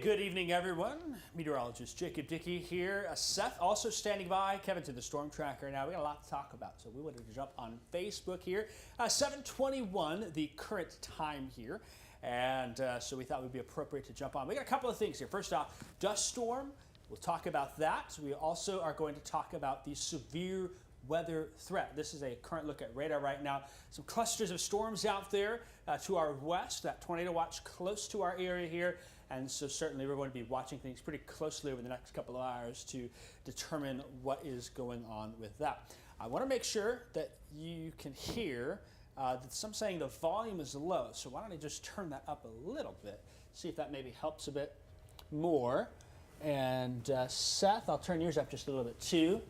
good evening, everyone. Meteorologist Jacob Dickey here. Seth also standing by. Kevin's in the storm tracker now. We got a lot to talk about, so we wanted to jump on Facebook here. 7:21, the current time here, and so we thought it would be appropriate to jump on. We got a couple of things here. First off, dust storm. We'll talk about that. We also are going to talk about the severe weather threat. This is a current look at radar right now. Some clusters of storms out there to our west. That tornado watch close to our area here. And so certainly we're going to be watching things pretty closely over the next couple of hours to determine what is going on with that. I want to make sure that you can hear that some saying the volume is low. So why don't I just turn that up a little bit, see if that maybe helps a bit more. And Seth, I'll turn yours up just a little bit too.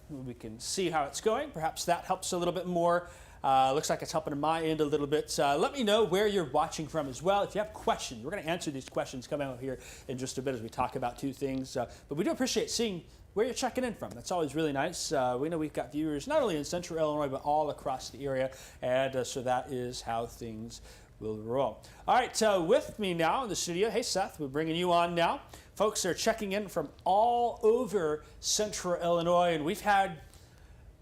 We can see how it's going. Perhaps that helps a little bit more. Looks like it's helping on my end a little bit. Let me know where you're watching from as well. If you have questions, we're going to answer these questions coming out here in just a bit as we talk about two things. But we do appreciate seeing where you're checking in from. That's always really nice. We know we've got viewers not only in central Illinois, but all across the area. And so that is how things will roll. All right, with me now in the studio, hey Seth, we're bringing you on now. Folks are checking in from all over central Illinois, and we've had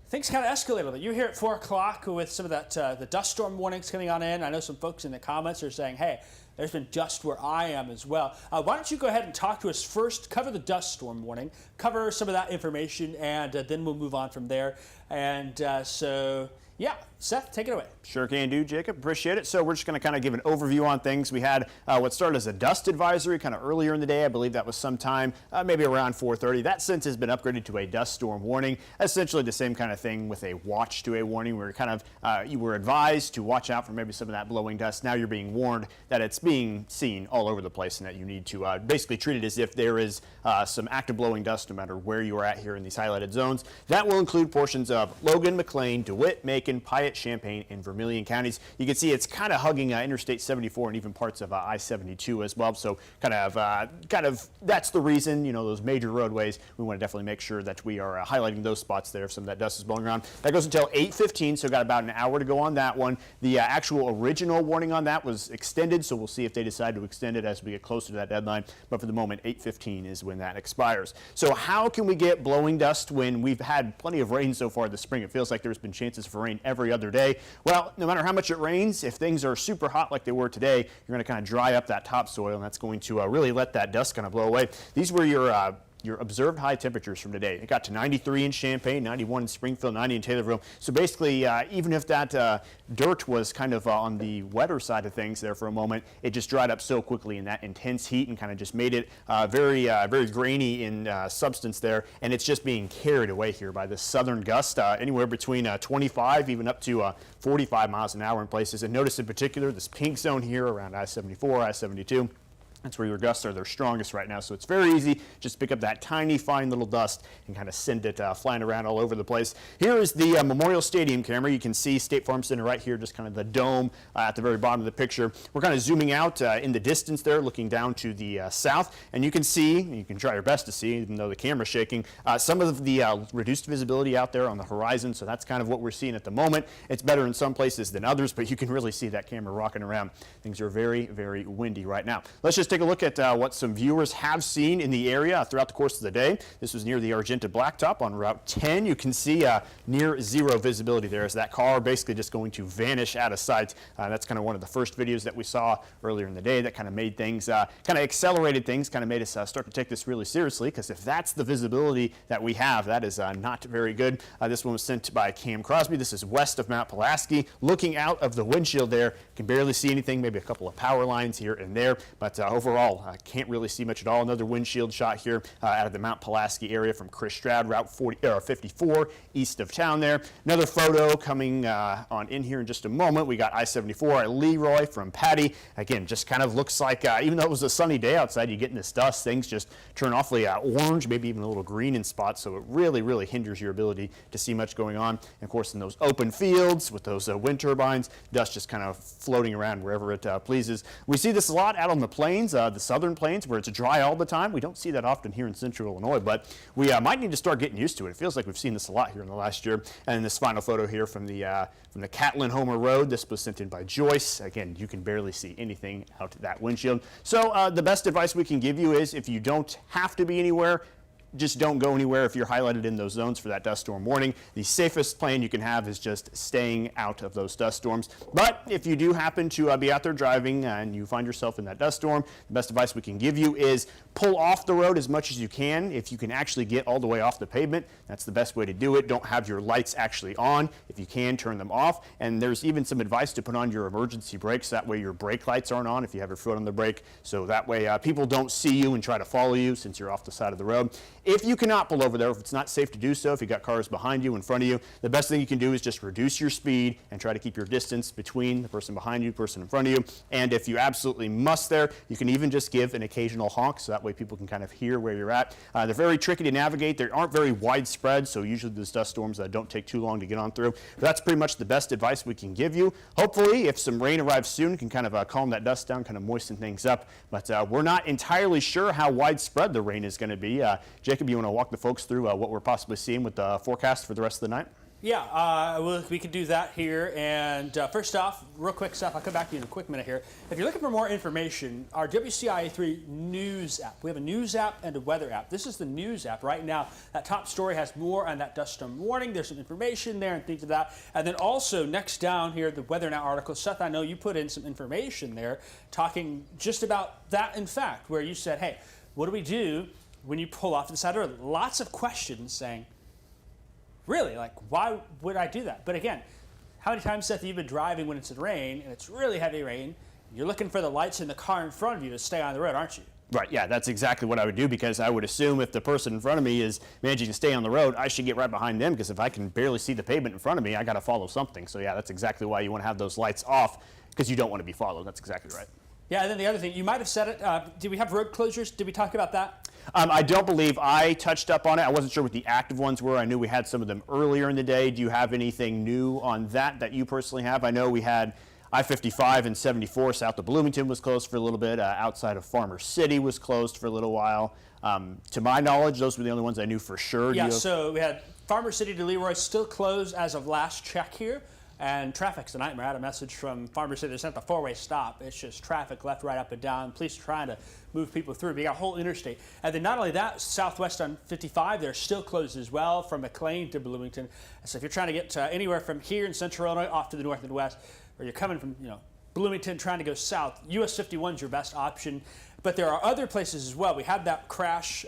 things kind of escalate a little bit. You're here at 4 o'clock with some of that the dust storm warnings coming on in. I know some folks in the comments are saying, hey, there's been dust where I am as well. Why don't you go ahead and talk to us first, cover the dust storm warning, cover some of that information, and then we'll move on from there. And so, yeah, Seth, take it away. Sure can do, Jacob. Appreciate it. So we're just going to kind of give an overview on things. We had what started as a dust advisory kind of earlier in the day. I believe that was sometime maybe around 4:30. That since has been upgraded to a dust storm warning. Essentially the same kind of thing with a watch to a warning. We're kind of you were advised to watch out for maybe some of that blowing dust. Now you're being warned that it's being seen all over the place and that you need to basically treat it as if there is some active blowing dust no matter where you are at here in these highlighted zones. That will include portions of Logan, McLean, DeWitt, Macon, Piatt, Champaign, and Vermilion counties. You can see it's kind of hugging Interstate 74 and even parts of I-72 as well. So kind of that's the reason, you know, those major roadways, we want to definitely make sure that we are highlighting those spots there if some of that dust is blowing around. That goes until 8:15, so got about an hour to go on that one. The actual original warning on that was extended, so we'll see if they decide to extend it as we get closer to that deadline. But for the moment, 8:15 is when that expires. So how can we get blowing dust when we've had plenty of rain so far this spring? It feels like there's been chances for rain every other day. Well, no matter how much it rains, if things are super hot like they were today, you're going to kind of dry up that topsoil, and that's going to really let that dust kind of blow away. These were your observed high temperatures from today. It got to 93 in Champaign, 91 in Springfield, 90 in Taylorville. So basically, even if that dirt was kind of on the wetter side of things there for a moment, it just dried up so quickly in that intense heat and kind of just made it very grainy in substance there. And it's just being carried away here by the southern gust, anywhere between 25 even up to 45 miles an hour in places. And notice in particular this pink zone here around I-74, I-72. That's where your gusts are their strongest right now. So it's very easy just to pick up that tiny, fine little dust and kind of send it flying around all over the place. Here is the Memorial Stadium camera. You can see State Farm Center right here, just kind of the dome at the very bottom of the picture. We're kind of zooming out in the distance there, looking down to the south. And you can see, you can try your best to see, even though the camera's shaking, some of the reduced visibility out there on the horizon. So that's kind of what we're seeing at the moment. It's better in some places than others, but you can really see that camera rocking around. Things are very, very windy right now. Let's just take a look at what some viewers have seen in the area throughout the course of the day. This was near the Argenta Blacktop on Route 10. You can see near zero visibility there as that car basically just going to vanish out of sight. That's kind of one of the first videos that we saw earlier in the day that kind of made things, kind of accelerated things, kind of made us start to take this really seriously, because if that's the visibility that we have, that is not very good. This one was sent by Cam Crosby. This is west of Mount Pulaski. Looking out of the windshield there, can barely see anything, maybe a couple of power lines here and there, but overall, can't really see much at all. Another windshield shot here out of the Mount Pulaski area from Chris Stroud, Route 54 east of town there. Another photo coming on in here in just a moment. We got I-74 at Leroy from Patty. Again, just kind of looks like, even though it was a sunny day outside, you get in this dust, things just turn awfully orange, maybe even a little green in spots, so it really, really hinders your ability to see much going on. And of course, in those open fields with those wind turbines, dust just kind of floating around wherever it pleases. We see this a lot out on the plains. plains, the southern plains, where it's dry all the time. We don't see that often here in central Illinois, but we might need to start getting used to it. It feels like we've seen this a lot here in the last year. And this final photo here from the Catlin Homer Road. This was sent in by Joyce. Again, you can barely see anything out that windshield. So the best advice we can give you is if you don't have to be anywhere, just don't go anywhere if you're highlighted in those zones for that dust storm warning. The safest plan you can have is just staying out of those dust storms. But if you do happen to be out there driving and you find yourself in that dust storm, the best advice we can give you is pull off the road as much as you can. If you can actually get all the way off the pavement, that's the best way to do it. Don't have your lights actually on. If you can, turn them off. And there's even some advice to put on your emergency brakes. That way your brake lights aren't on if you have your foot on the brake. So that way people don't see you and try to follow you since you're off the side of the road. If you cannot pull over there, if it's not safe to do so, if you got cars behind you, in front of you, the best thing you can do is just reduce your speed and try to keep your distance between the person behind you, the person in front of you. And if you absolutely must there, you can even just give an occasional honk so that way people can kind of hear where you're at. They're very tricky to navigate. They aren't very widespread, so usually those dust storms don't take too long to get on through. But that's pretty much the best advice we can give you. Hopefully, if some rain arrives soon, can kind of calm that dust down, kind of moisten things up. But we're not entirely sure how widespread the rain is going to be. Jacob, you want to walk the folks through what we're possibly seeing with the forecast for the rest of the night? Yeah, we can do that here. And first off, real quick, Seth, I'll come back to you in a quick minute here. If you're looking for more information, our WCIA3 news app. We have a news app and a weather app. This is the news app right now. That top story has more on that dust storm warning. There's some information there and things of that. And then also next down here, the Weather Now article. Seth, I know you put in some information there talking just about that, in fact, where you said, hey, what do we do when you pull off to the side of the road? Lots of questions saying, really, like, why would I do that? But again, how many times, Seth, you've been driving when it's in rain and it's really heavy rain, you're looking for the lights in the car in front of you to stay on the road, aren't you? Right, yeah, that's exactly what I would do, because I would assume if the person in front of me is managing to stay on the road, I should get right behind them, because if I can barely see the pavement in front of me, I got to follow something. So yeah, that's exactly why you want to have those lights off, because you don't want to be followed. That's exactly right. Yeah, and then the other thing, you might have said it, did we have road closures? Did we talk about that? I don't believe I touched up on it. I wasn't sure what the active ones were. I knew we had some of them earlier in the day. Do you have anything new on that you personally have? I know we had I-55 and 74 south of Bloomington was closed for a little bit. Outside of Farmer City was closed for a little while. To my knowledge, those were the only ones I knew for sure. Yeah, so we had Farmer City to Leroy still closed as of last check here. And traffic's a nightmare. I had a message from Farmer City. They sent the four-way stop. It's just traffic left, right, up, and down. Police trying to move people through. We got a whole interstate. And then not only that, southwest on 55, they're still closed as well from McLean to Bloomington. So if you're trying to get anywhere from here in central Illinois off to the north and west, or you're coming from Bloomington trying to go south, US 51 is your best option. But there are other places as well. We had that crash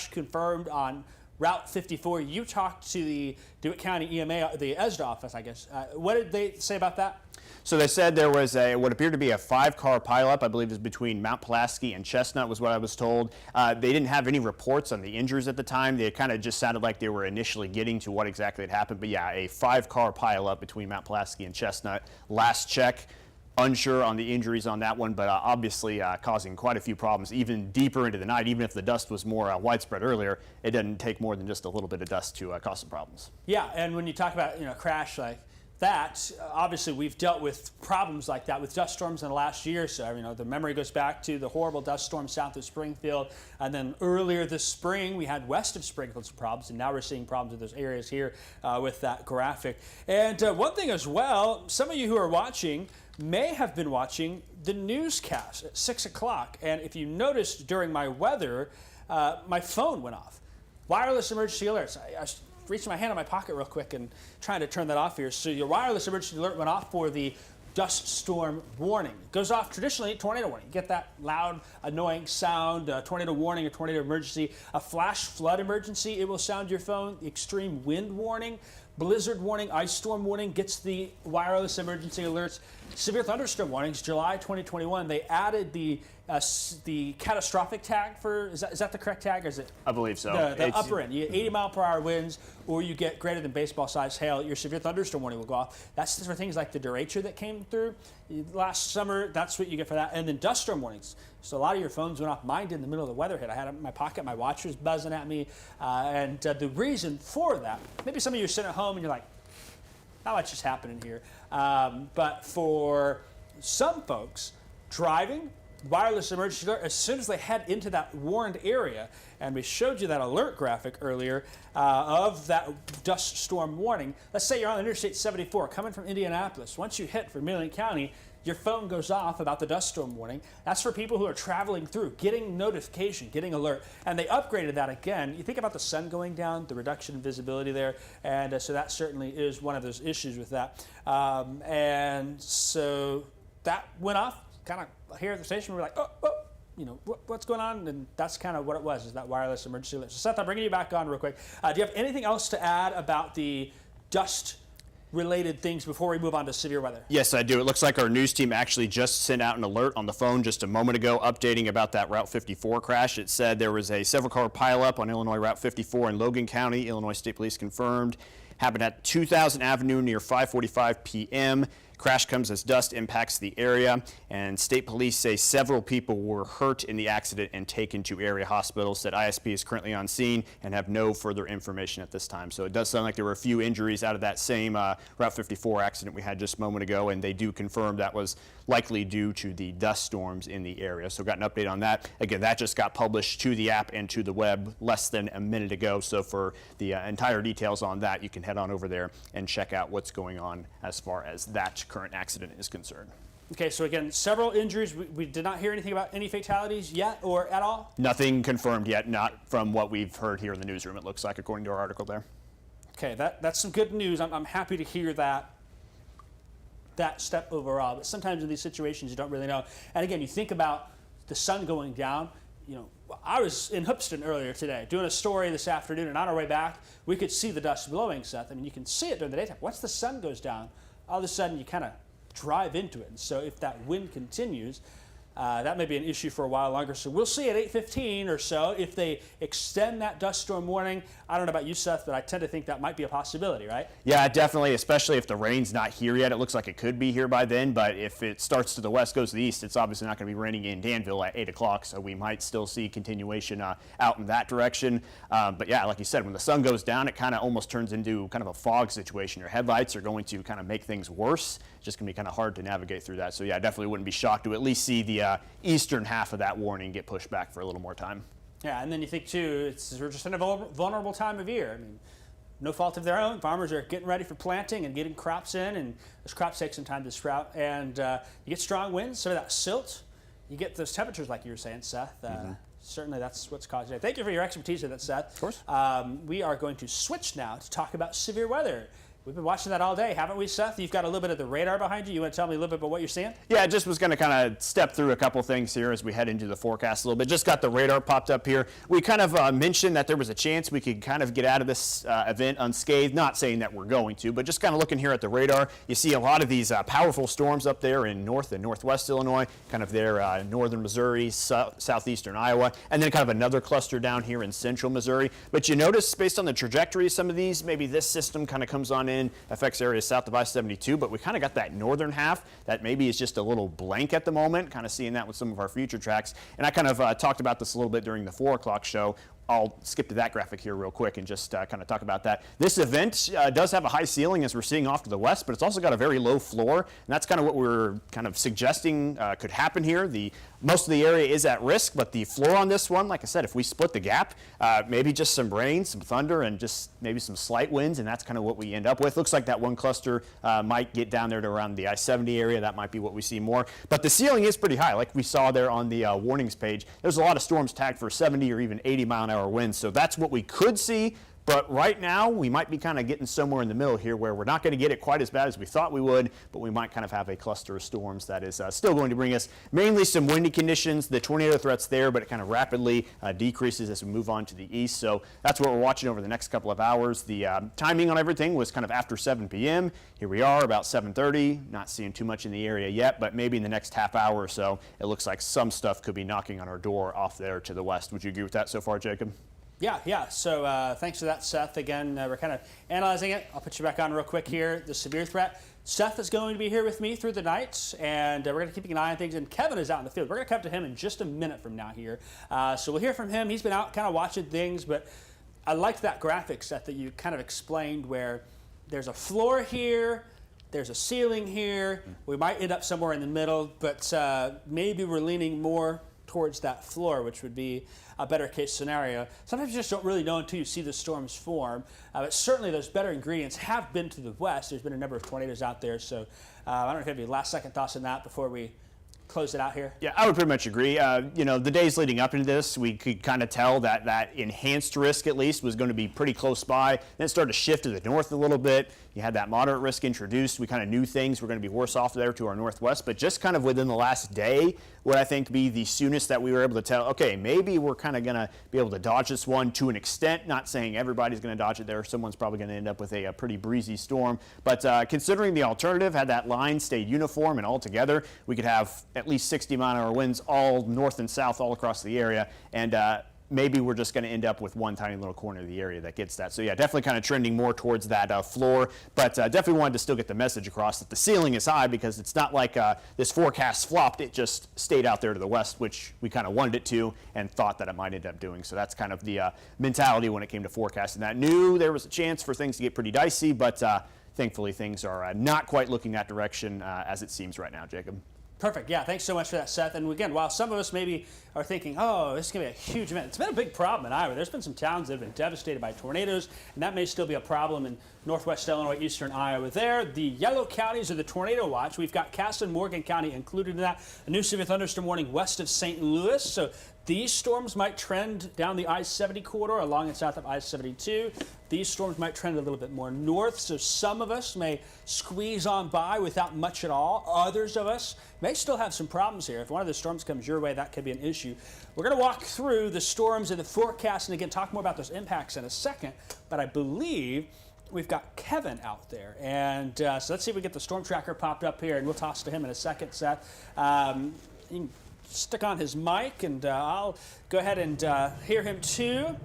confirmed on Route 54. You talked to the DeWitt County EMA, the ESDA office, I guess. What did they say about that? So they said there was what appeared to be a 5-car pileup, I believe it was between Mount Pulaski and Chestnut was what I was told. They didn't have any reports on the injuries at the time. They kind of just sounded like they were initially getting to what exactly had happened. But yeah, a 5-car pileup between Mount Pulaski and Chestnut. Last check. Unsure on the injuries on that one, but obviously causing quite a few problems even deeper into the night. Even if the dust was more widespread earlier, it doesn't take more than just a little bit of dust to cause some problems. Yeah, and when you talk about crash like that, obviously we've dealt with problems like that with dust storms in the last year. So the memory goes back to the horrible dust storm south of Springfield, and then earlier this spring we had west of Springfield some problems, and now we're seeing problems in those areas here with that graphic. And one thing as well, some of you who are watching may have been watching the newscast at 6 o'clock. And if you noticed during my weather, my phone went off. Wireless emergency alerts. I reached my hand in my pocket real quick and trying to turn that off here. So your wireless emergency alert went off for the dust storm warning. It goes off traditionally, tornado warning. You get that loud, annoying sound, tornado warning, a tornado emergency, a flash flood emergency. It will sound your phone. The extreme wind warning, blizzard warning, ice storm warning gets the wireless emergency alerts. Severe thunderstorm warnings, July 2021, they added the catastrophic tag for, is that the correct tag, or is it? I believe so. The upper end. You get 80 mile per hour winds, or you get greater than baseball size hail, your severe thunderstorm warning will go off. That's for things like the derecho that came through last summer. That's what you get for that. And then dust storm warnings. So a lot of your phones went off. Mine did in the middle of the weather hit. I had it in my pocket. My watch was buzzing at me. And the reason for that, maybe some of you are sitting at home and you're like, not much is happening here. But for some folks, driving, wireless emergency alert as soon as they head into that warned area. And we showed you that alert graphic earlier of that dust storm warning. Let's say you're on Interstate 74 coming from Indianapolis. Once you hit Vermilion County, your phone goes off about the dust storm warning. That's for people who are traveling through, getting notification, getting alert. And they upgraded that again. You think about the sun going down, the reduction in visibility there, and so that certainly is one of those issues with that. And so that went off, kind of here at the station. We were like, oh, you know, what's going on? And that's kind of what it was, is that wireless emergency alert. So Seth, I'm bringing you back on real quick. Do you have anything else to add about the dust related things before we move on to severe weather? Yes, I do. It looks like our news team actually just sent out an alert on the phone just a moment ago updating about that Route 54 crash. It said there was a several car pileup on Illinois Route 54 in Logan County. Illinois State Police confirmed. Happened at 2000 Avenue near 5:45 p.m. Crash comes as dust impacts the area, and state police say several people were hurt in the accident and taken to area hospitals. Said ISP is currently on scene and have no further information at this time. So it does sound like there were a few injuries out of that same Route 54 accident we had just a moment ago, and they do confirm that was likely due to the dust storms in the area. So got an update on that. Again, that just got published to the app and to the web less than a minute ago. So for the entire details on that, you can head on over there and check out what's going on as far as that current accident is concerned. Okay, so again, several injuries. We did not hear anything about any fatalities yet or at all? Nothing confirmed yet, not from what we've heard here in the newsroom, it looks like, according to our article there. Okay, that's some good news. I'm happy to hear that step overall. But sometimes in these situations, you don't really know. And again, you think about the sun going down. You know, I was in Hoopston earlier today doing a story this afternoon, and on our way back, we could see the dust blowing, Seth. I mean, you can see it during the daytime. Once the sun goes down, all of a sudden you kind of drive into it. And so if that wind continues, that may be an issue for a while longer. So we'll see at 8:15 or so if they extend that dust storm warning. I don't know about you, Seth, but I tend to think that might be a possibility, right? Yeah, definitely, especially if the rain's not here yet. It looks like it could be here by then, but if it starts to the west, goes to the east, it's obviously not going to be raining in Danville at 8 o'clock, so we might still see continuation out in that direction. But yeah, like you said, when the sun goes down, it kind of almost turns into kind of a fog situation. Your headlights are going to kind of make things worse. It's just going to be kind of hard to navigate through that. So yeah, I definitely wouldn't be shocked to at least see the eastern half of that warning get pushed back for a little more time. Yeah, and then you think too, we're just in a vulnerable time of year. I mean, no fault of their own. Farmers are getting ready for planting and getting crops in, and those crops take some time to sprout. And you get strong winds, some of that silt. You get those temperatures, like you were saying, Seth. Certainly, that's what's causing it. Thank you for your expertise with that, Seth. Of course. We are going to switch now to talk about severe weather. We've been watching that all day, haven't we, Seth? You've got a little bit of the radar behind you. You want to tell me a little bit about what you're seeing? Yeah, I just was going to kind of step through a couple things here as we head into the forecast a little bit. Just got the radar popped up here. We kind of mentioned that there was a chance we could kind of get out of this event unscathed. Not saying that we're going to, but just kind of looking here at the radar. You see a lot of these powerful storms up there in north and northwest Illinois, kind of there northern Missouri, southeastern Iowa, and then kind of another cluster down here in central Missouri. But you notice, based on the trajectory of some of these, maybe this system kind of comes on in, affects areas south of I-72, but we kind of got that northern half that maybe is just a little blank at the moment, kind of seeing that with some of our future tracks. And I kind of talked about this a little bit during the 4 o'clock show. I'll skip to that graphic here real quick and just kind of talk about that. This event does have a high ceiling, as we're seeing off to the west, but it's also got a very low floor, and that's kind of what we're kind of suggesting could happen here. Most of the area is at risk, but the floor on this one, like I said, if we split the gap, maybe just some rain, some thunder, and just maybe some slight winds, and that's kind of what we end up with. Looks like that one cluster might get down there to around the I-70 area. That might be what we see more. But the ceiling is pretty high, like we saw there on the warnings page. There's a lot of storms tagged for 70 or even 80-mile-an-hour winds, so that's what we could see. But right now, we might be kind of getting somewhere in the middle here where we're not going to get it quite as bad as we thought we would, but we might kind of have a cluster of storms that is still going to bring us mainly some windy conditions. The tornado threat's there, but it kind of rapidly decreases as we move on to the east. So that's what we're watching over the next couple of hours. The timing on everything was kind of after 7 p.m. Here we are, about 7:30. Not seeing too much in the area yet, but maybe in the next half hour or so, it looks like some stuff could be knocking on our door off there to the west. Would you agree with that so far, Jacob? Yeah. So thanks for that, Seth. Again, we're kind of analyzing it. I'll put you back on real quick here. The severe threat. Seth is going to be here with me through the night, and we're going to keep an eye on things. And Kevin is out in the field. We're going to come to him in just a minute from now here. So we'll hear from him. He's been out kind of watching things, but I liked that graphic, Seth, that you kind of explained where there's a floor here, there's a ceiling here. We might end up somewhere in the middle, but maybe we're leaning more towards that floor, which would be a better case scenario. Sometimes you just don't really know until you see the storms form. But certainly those better ingredients have been to the west. There's been a number of tornadoes out there. So I don't know if you have any last second thoughts on that before we close it out here. Yeah, I would pretty much agree. You know, the days leading up into this, we could kind of tell that that enhanced risk, at least, was going to be pretty close by. Then it started to shift to the north a little bit. You had that moderate risk introduced. We kind of knew things were going to be worse off there to our northwest. But just kind of within the last day would, I think, be the soonest that we were able to tell, okay, maybe we're kind of going to be able to dodge this one to an extent. Not saying everybody's going to dodge it there. Someone's probably going to end up with a pretty breezy storm. But considering the alternative, had that line stayed uniform and all together, we could have at least 60-mile-an-hour winds all north and south all across the area. And maybe we're just going to end up with one tiny little corner of the area that gets that. So yeah, definitely kind of trending more towards that floor, but definitely wanted to still get the message across that the ceiling is high, because it's not like this forecast flopped. It just stayed out there to the west, which we kind of wanted it to and thought that it might end up doing. So that's kind of the mentality when it came to forecasting that. Knew there was a chance for things to get pretty dicey, but thankfully things are not quite looking that direction as it seems right now, Jacob. Perfect. Yeah, thanks so much for that, Seth. And again, while some of us maybe are thinking, oh, this is going to be a huge event, it's been a big problem in Iowa. There's been some towns that have been devastated by tornadoes, and that may still be a problem in northwest Illinois, eastern Iowa there. The yellow counties are the tornado watch. We've got Cass and Morgan County included in that. A new severe thunderstorm warning west of St. Louis. So these storms might trend down the I-70 corridor along and south of I-72. These storms might trend a little bit more north, so some of us may squeeze on by without much at all. Others of us may still have some problems here. If one of the storms comes your way, that could be an issue. We're going to walk through the storms and the forecast and again talk more about those impacts in a second, but I believe we've got Kevin out there. And so let's see if we get the storm tracker popped up here, and we'll toss to him in a second, Seth. You can stick on his mic, and I'll go ahead and hear him too.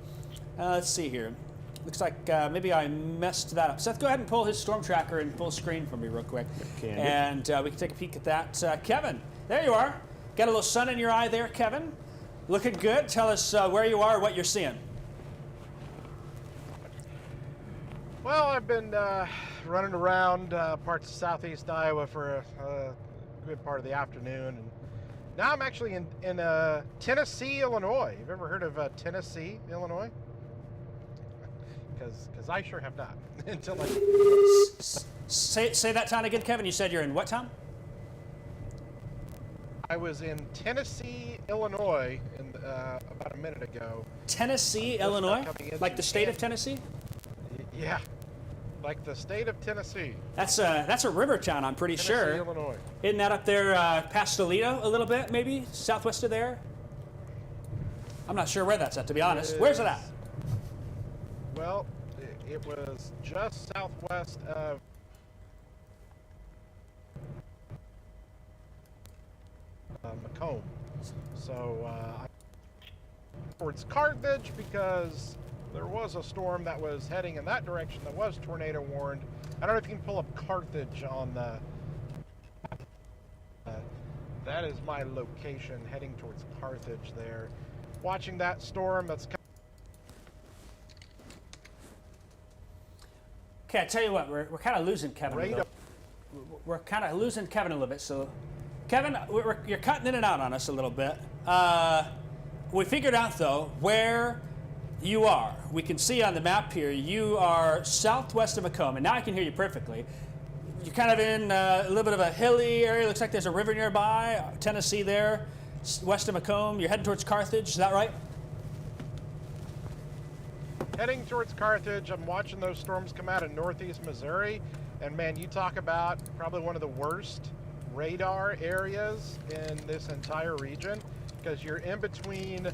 Let's see here. Looks like maybe I messed that up. Seth, go ahead and pull his storm tracker in full screen for me real quick. And we can take a peek at that. Kevin, there you are. Got a little sun in your eye there, Kevin. Looking good. Tell us where you are, what you're seeing. Well, I've been running around parts of southeast Iowa for a good part of the afternoon. And now I'm actually in Tennessee, Illinois. You've ever heard of Tennessee, Illinois? Because I sure have not. Until I say that town again, Kevin. You said you're in what town? I was in Tennessee, Illinois, about a minute ago. Tennessee, Illinois? Like the state of Tennessee? Yeah, like the state of Tennessee. That's a river town, I'm pretty sure. Tennessee, Illinois. Isn't that up there past Toledo a little bit, maybe? Southwest of there? I'm not sure where that's at, to be honest. Where's it at? Well, it was just southwest of Macomb. So towards Carthage, because there was a storm that was heading in that direction that was tornado warned. I don't know if you can pull up Carthage on the that is my location, heading towards Carthage there. Watching that storm that's Okay, I tell you what, we're kind of losing Kevin a little. We're kind of losing Kevin a little bit. So, Kevin, you're cutting in and out on us a little bit. We figured out, though, where you are. We can see on the map here, you are southwest of Macomb, and now I can hear you perfectly. You're kind of in a little bit of a hilly area. Looks like there's a river nearby, Tennessee there, west of Macomb. You're heading towards Carthage, is that right? heading towards Carthage. I'm watching those storms come out of northeast Missouri, and man, you talk about probably one of the worst radar areas in this entire region, because you're in between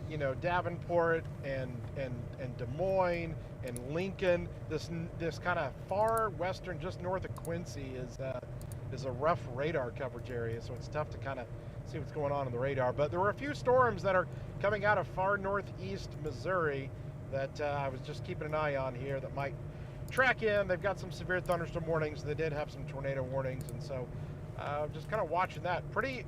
you know, Davenport and Des Moines and Lincoln. This kind of far western, just north of Quincy, is a rough radar coverage area, so it's tough to kind of see what's going on in the radar. But there were a few storms that are coming out of far northeast Missouri that I was just keeping an eye on here that might track in. They've got some severe thunderstorm warnings. They did have some tornado warnings, and so just kind of watching that. Pretty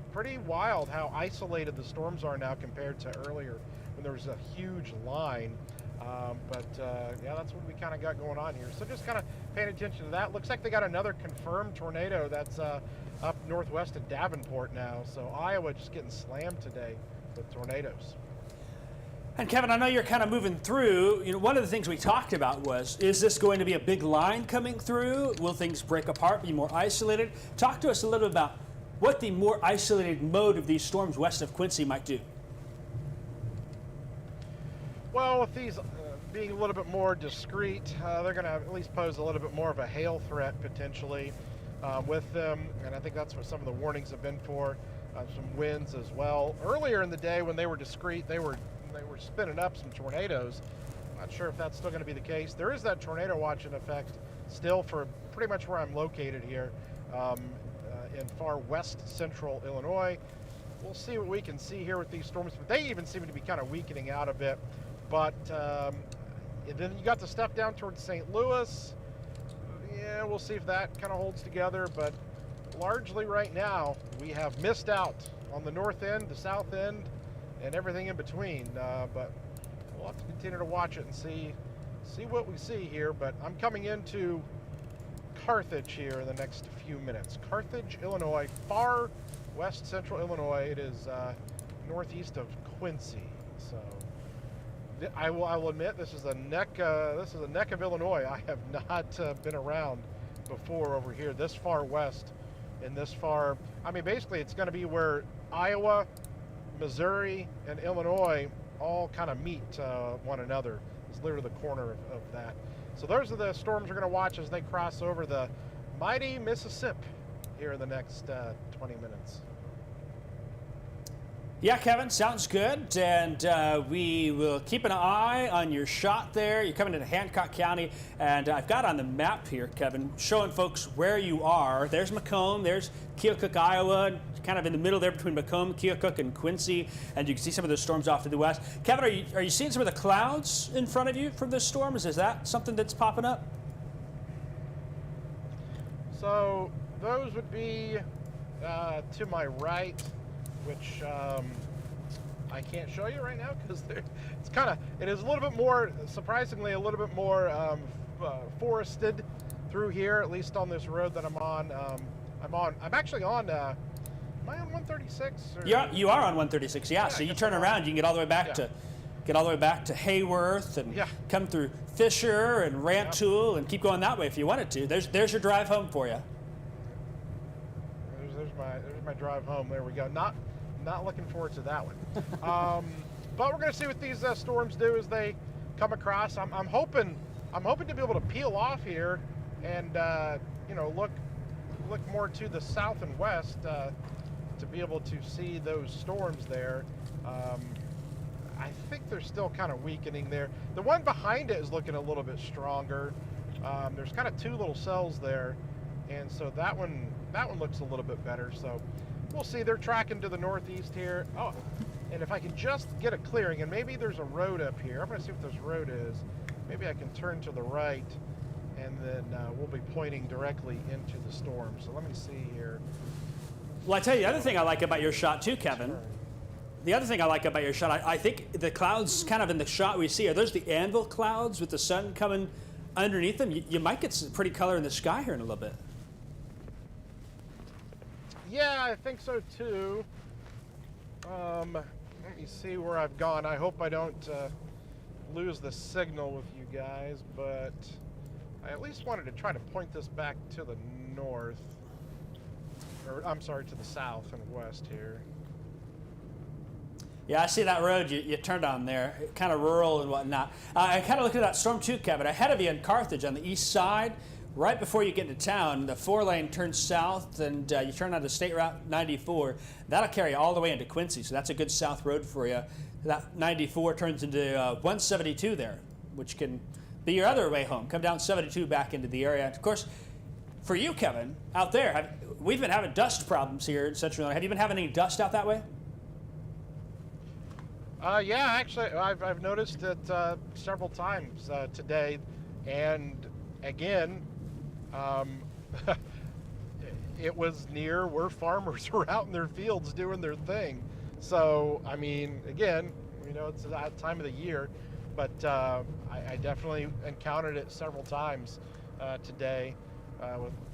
wild how isolated the storms are now compared to earlier when there was a huge line. Yeah, that's what we kind of got going on here. So just kind of paying attention to that. Looks like they got another confirmed tornado that's up northwest of Davenport now. So Iowa just getting slammed today with tornadoes. And Kevin, I know you're kind of moving through. One of the things we talked about was, is this going to be a big line coming through? Will things break apart, be more isolated? Talk to us a little bit about what the more isolated mode of these storms west of Quincy might do. Well, with these being a little bit more discreet, they're going to at least pose a little bit more of a hail threat potentially with them, and I think that's what some of the warnings have been for. Some winds as well. Earlier in the day when they were discreet, they were spinning up some tornadoes. Not sure if that's still going to be the case. There is that tornado watch in effect still for pretty much where I'm located here in far west central Illinois. We'll see what we can see here with these storms, but they even seem to be kind of weakening out a bit. But then you got the stuff down towards St. Louis. Yeah, we'll see if that kind of holds together. But largely right now, we have missed out on the north end, the south end, and everything in between. But we'll have to continue to watch it and see what we see here. But I'm coming into Carthage here in the next few minutes. Carthage, Illinois, far west central Illinois. It is northeast of Quincy. So I will admit this is a neck of Illinois I have not been around before over here this far west and this far. I mean, basically it's going to be where Iowa, Missouri, and Illinois all kind of meet one another. It's literally the corner of that. So those are the storms we're going to watch as they cross over the mighty Mississippi here in the next 20 minutes. Yeah, Kevin, sounds good. And we will keep an eye on your shot there. You're coming into Hancock County, and I've got on the map here, Kevin, showing folks where you are. There's Macomb, there's Keokuk, Iowa, kind of in the middle there between Macomb, Keokuk, and Quincy, and you can see some of those storms off to the west. Kevin, are you seeing some of the clouds in front of you from this storm? Is that something that's popping up? So those would be to my right, which I can't show you right now because it is a little bit more, surprisingly, a little bit more forested through here, at least on this road that I'm on. I'm actually on, am I on 136? You are on 136, yeah. So you turn around, you can get all the way back to Hayworth and come through Fisher and Rantoul and keep going that way if you wanted to. There's your drive home for you. There's my drive home. There we go. Not looking forward to that one. But we're going to see what these storms do as they come across. I'm hoping to be able to peel off here and look more to the south and west to be able to see those storms there. I think they're still kind of weakening there. The one behind it is looking a little bit stronger. There's kind of two little cells there, and so that one looks a little bit better. So we'll see. They're tracking to the northeast here. Oh, and if I can just get a clearing, and maybe there's a road up here. I'm going to see what this road is. Maybe I can turn to the right, and then we'll be pointing directly into the storm. So let me see here. Well, I tell you, the other thing I like about your shot too, Kevin. The other thing I like about your shot, I think the clouds kind of in the shot we see, are those the anvil clouds with the sun coming underneath them? You might get some pretty color in the sky here in a little bit. Yeah, I think so too. Let me see where I've gone. I hope I don't lose the signal with you guys, but I at least wanted to try to point this back to the north. Or, I'm sorry, to the south and west here. Yeah, I see that road you turned on there, kind of rural and whatnot. I kind of looked at that storm too, Kevin. Ahead of you in Carthage on the east side, right before you get into town, the 4-lane turns south and you turn onto State Route 94. That'll carry you all the way into Quincy, so that's a good south road for you. That 94 turns into 172 there, which can be your other way home. Come down 72 back into the area. And of course, for you, Kevin, out there, we've been having dust problems here in Central Illinois. Have you been having any dust out that way? Yeah, actually, I've noticed it several times today, and again, it was near where farmers were out in their fields doing their thing. So, I mean, again, it's that time of the year. but I definitely encountered it several times today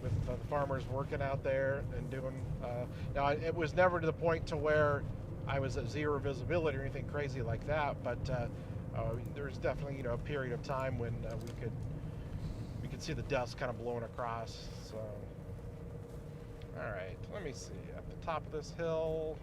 with the farmers working out there and doing. Now, it was never to the point to where I was at zero visibility or anything crazy like that, but there was definitely a period of time when we could see the dust kind of blowing across. So, all right, let me see at the top of this hill.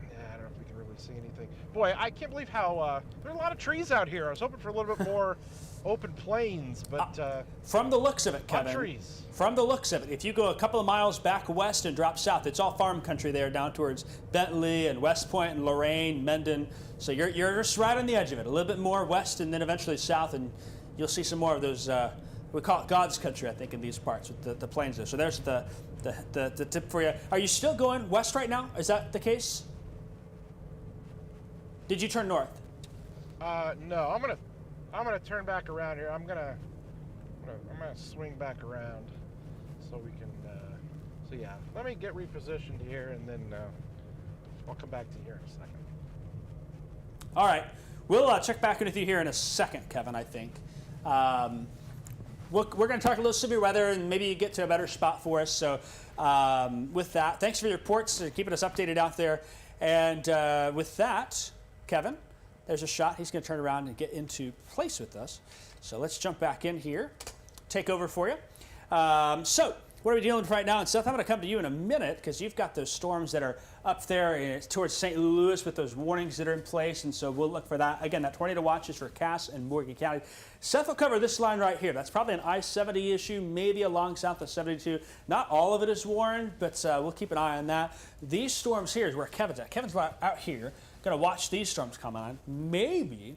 I don't know if we can really see anything. Boy, I can't believe how there are a lot of trees out here. I was hoping for a little bit more open plains, but from the looks of it, Kevin, trees. From the looks of it, if you go a couple of miles back west and drop south, it's all farm country there down towards Bentley and West Point and Lorain, Mendon. So you're just right on the edge of it, a little bit more west and then eventually south, and you'll see some more of those. We call it God's country, I think, in these parts with the plains there. So there's the tip for you. Are you still going west right now? Is that the case? Did you turn north? No, I'm gonna turn back around here. I'm gonna swing back around so we can. So yeah, let me get repositioned here, and then I'll come back to you here in a second. All right, we'll check back in with you here in a second, Kevin. I think we're going to talk a little severe weather, and maybe you get to a better spot for us. So with that, thanks for your reports, keeping us updated out there. And with that, Kevin, there's a shot. He's going to turn around and get into place with us. So let's jump back in here, take over for you. So what are we dealing with right now? And Seth, I'm going to come to you in a minute because you've got those storms that are up there towards St. Louis with those warnings that are in place. And so we'll look for that. Again, that tornado watch is for Cass and Morgan County. Seth will cover this line right here. That's probably an I-70 issue, maybe along south of 72. Not all of it is warned, but we'll keep an eye on that. These storms here is where Kevin's at. Kevin's out here. Going to watch these storms come on. Maybe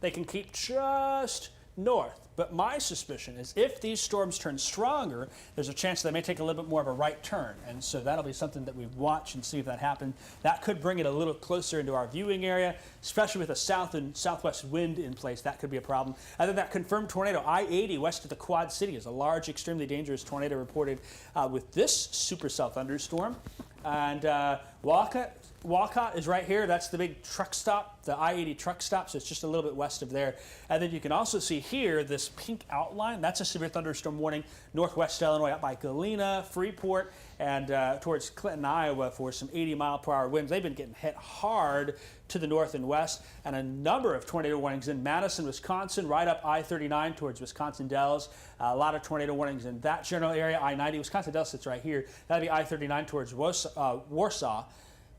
they can keep just north. But my suspicion is if these storms turn stronger, there's a chance they may take a little bit more of a right turn. And so that'll be something that we watch and see if that happens. That could bring it a little closer into our viewing area, especially with a south and southwest wind in place. That could be a problem. Other than that, confirmed tornado I-80 west of the Quad City is a large, extremely dangerous tornado reported with this supercell thunderstorm. And Walcott is right here. That's the big truck stop, the I-80 truck stop, so it's just a little bit west of there. And then you can also see here this pink outline. That's a severe thunderstorm warning northwest Illinois up by Galena, Freeport, and towards Clinton, Iowa for some 80-mile-per-hour winds. They've been getting hit hard to the north and west, and a number of tornado warnings in Madison, Wisconsin, right up I-39 towards Wisconsin Dells. A lot of tornado warnings in that general area. I-90, Wisconsin Dells sits right here. That'll be I-39 towards Warsaw.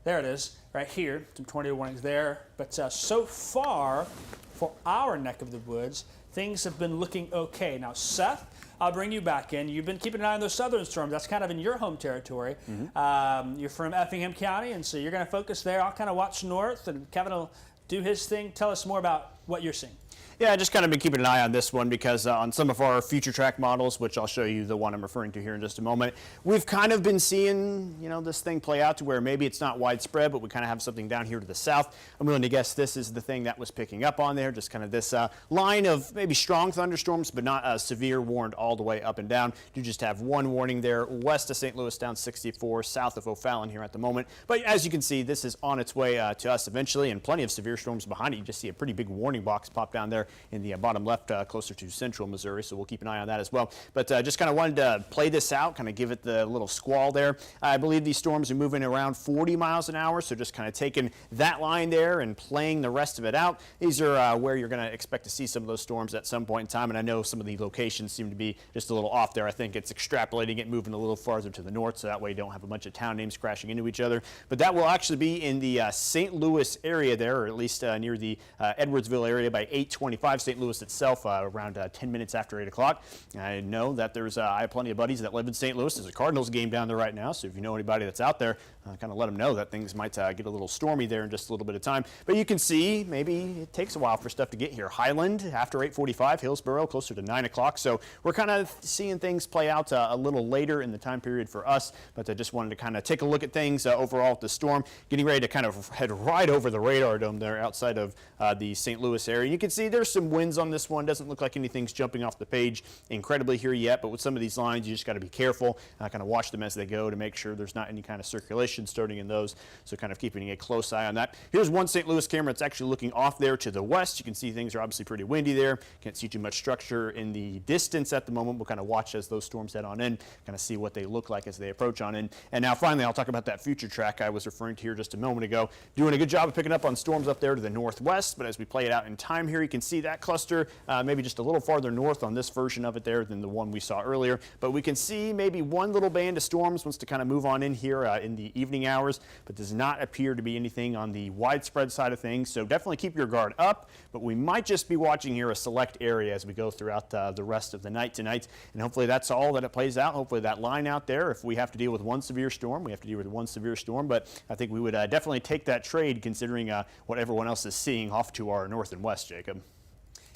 There it is, right here. Some tornado warnings there. But so far, for our neck of the woods, things have been looking okay. Now, Seth, I'll bring you back in. You've been keeping an eye on those southern storms. That's kind of in your home territory. Mm-hmm. You're from Effingham County, and so you're going to focus there. I'll kind of watch north, and Kevin will do his thing. Tell us more about what you're seeing. Yeah, I just kind of been keeping an eye on this one because on some of our future track models, which I'll show you the one I'm referring to here in just a moment, we've kind of been seeing, this thing play out to where maybe it's not widespread, but we kind of have something down here to the south. I'm willing to guess this is the thing that was picking up on there, just kind of this line of maybe strong thunderstorms, but not severe, warned all the way up and down. You just have one warning there west of St. Louis down 64, south of O'Fallon here at the moment. But as you can see, this is on its way to us eventually, and plenty of severe storms behind it. You just see a pretty big warning box pop down there in the bottom left, closer to central Missouri, so we'll keep an eye on that as well. But just kind of wanted to play this out, kind of give it the little squall there. I believe these storms are moving around 40 miles an hour, so just kind of taking that line there and playing the rest of it out. These are where you're going to expect to see some of those storms at some point in time, and I know some of the locations seem to be just a little off there. I think it's extrapolating it, moving a little farther to the north, so that way you don't have a bunch of town names crashing into each other. But that will actually be in the St. Louis area there, or at least near the Edwardsville area by 8:25. St. Louis itself around 10 minutes after 8 o'clock. I know that there's I have plenty of buddies that live in St. Louis. There's a Cardinals game down there right now, so if you know anybody that's out there, kind of let them know that things might get a little stormy there in just a little bit of time. But you can see maybe it takes a while for stuff to get here. Highland after 8:45, Hillsborough closer to 9 o'clock. So we're kind of seeing things play out a little later in the time period for us, but I just wanted to kind of take a look at things overall at the storm, getting ready to kind of head right over the radar dome there outside of the St. Louis area. You can see there's there's some winds on this one. Doesn't look like anything's jumping off the page incredibly here yet, but with some of these lines, you just got to be careful, kind of watch them as they go to make sure there's not any kind of circulation starting in those, so kind of keeping a close eye on that. Here's one St. Louis camera. It's actually looking off there to the west. You can see things are obviously pretty windy there. Can't see too much structure in the distance at the moment. We'll kind of watch as those storms head on in, kind of see what they look like as they approach on in. And now finally, I'll talk about that future track I was referring to here just a moment ago. Doing a good job of picking up on storms up there to the northwest, but as we play it out in time here, you can see that cluster maybe just a little farther north on this version of it there than the one we saw earlier. But we can see maybe one little band of storms wants to kind of move on in here in the evening hours, but does not appear to be anything on the widespread side of things. So definitely keep your guard up, but we might just be watching here a select area as we go throughout the rest of the night tonight. And hopefully that's all that it plays out. Hopefully that line out there, if we have to deal with one severe storm, we have to deal with one severe storm. But I think we would definitely take that trade considering what everyone else is seeing off to our north and west, Jacob.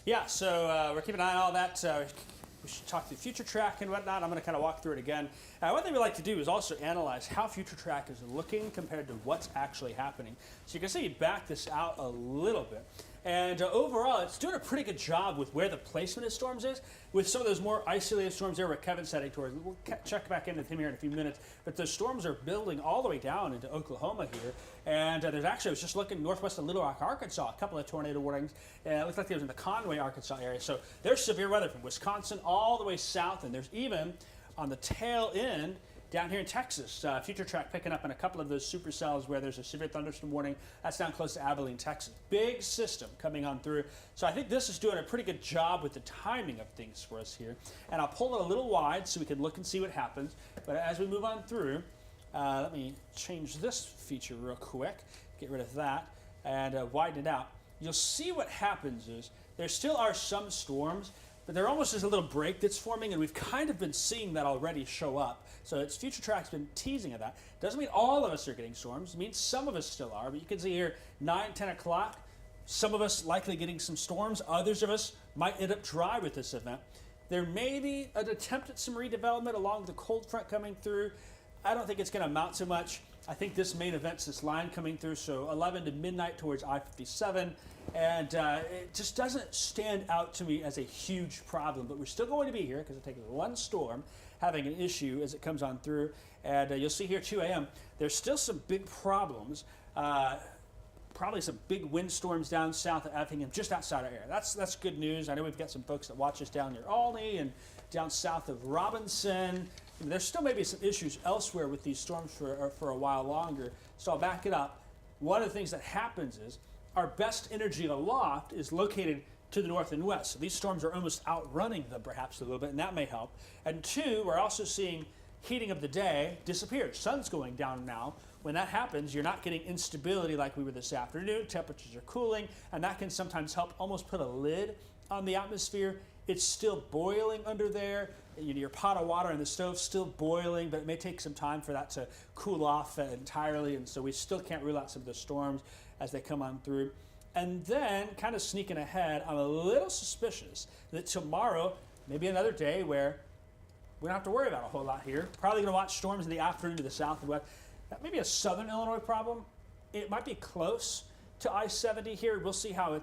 Yeah, so we're keeping an eye on all that. We should talk through future track and whatnot. I'm going to kind of walk through it again. One thing we like to do is also analyze how future track is looking compared to what's actually happening. So you can see back this out a little bit. And overall, it's doing a pretty good job with where the placement of storms is. With some of those more isolated storms there where Kevin's heading towards, we'll check back in with him here in a few minutes. But the storms are building all the way down into Oklahoma here. And there's actually, I was just looking northwest of Little Rock, Arkansas, a couple of tornado warnings. It looks like they was in the Conway, Arkansas area. So there's severe weather from Wisconsin all the way south. And there's even on the tail end down here in Texas, future track picking up in a couple of those supercells where there's a severe thunderstorm warning. That's down close to Abilene, Texas. Big system coming on through. So I think this is doing a pretty good job with the timing of things for us here. And I'll pull it a little wide so we can look and see what happens. But as we move on through, let me change this feature real quick, get rid of that, and widen it out. You'll see what happens is there still are some storms, but there almost is a little break that's forming, and we've kind of been seeing that already show up. So it's future track's been teasing of that. Doesn't mean all of us are getting storms. It means some of us still are, but you can see here 9, 10 o'clock, some of us likely getting some storms. Others of us might end up dry with this event. There may be an attempt at some redevelopment along the cold front coming through. I don't think it's going to amount to much. I think this main event's this line coming through, so 11 to midnight towards I-57, and it just doesn't stand out to me as a huge problem. But we're still going to be here because it takes one storm having an issue as it comes on through. And you'll see here 2 a.m. There's still some big problems. Probably some big windstorms down south of Effingham, just outside our area. That's good news. I know we've got some folks that watch us down near Olney and down south of Robinson. There's still maybe some issues elsewhere with these storms for a while longer. So I'll back it up. One of the things that happens is our best energy aloft is located to the north and west. So these storms are almost outrunning them perhaps a little bit, and that may help. And two, we're also seeing heating of the day disappear. Sun's going down now. When that happens, you're not getting instability like we were this afternoon. Temperatures are cooling, and that can sometimes help almost put a lid on the atmosphere. It's still boiling under there. Your pot of water in the stove still boiling, but it may take some time for that to cool off entirely, and so we still can't rule out some of the storms as they come on through. And then, kind of sneaking ahead, I'm a little suspicious that tomorrow may be another day where we don't have to worry about a whole lot here. Probably going to watch storms in the afternoon to the south and west. That may be a southern Illinois problem. It might be close to I-70 here. We'll see how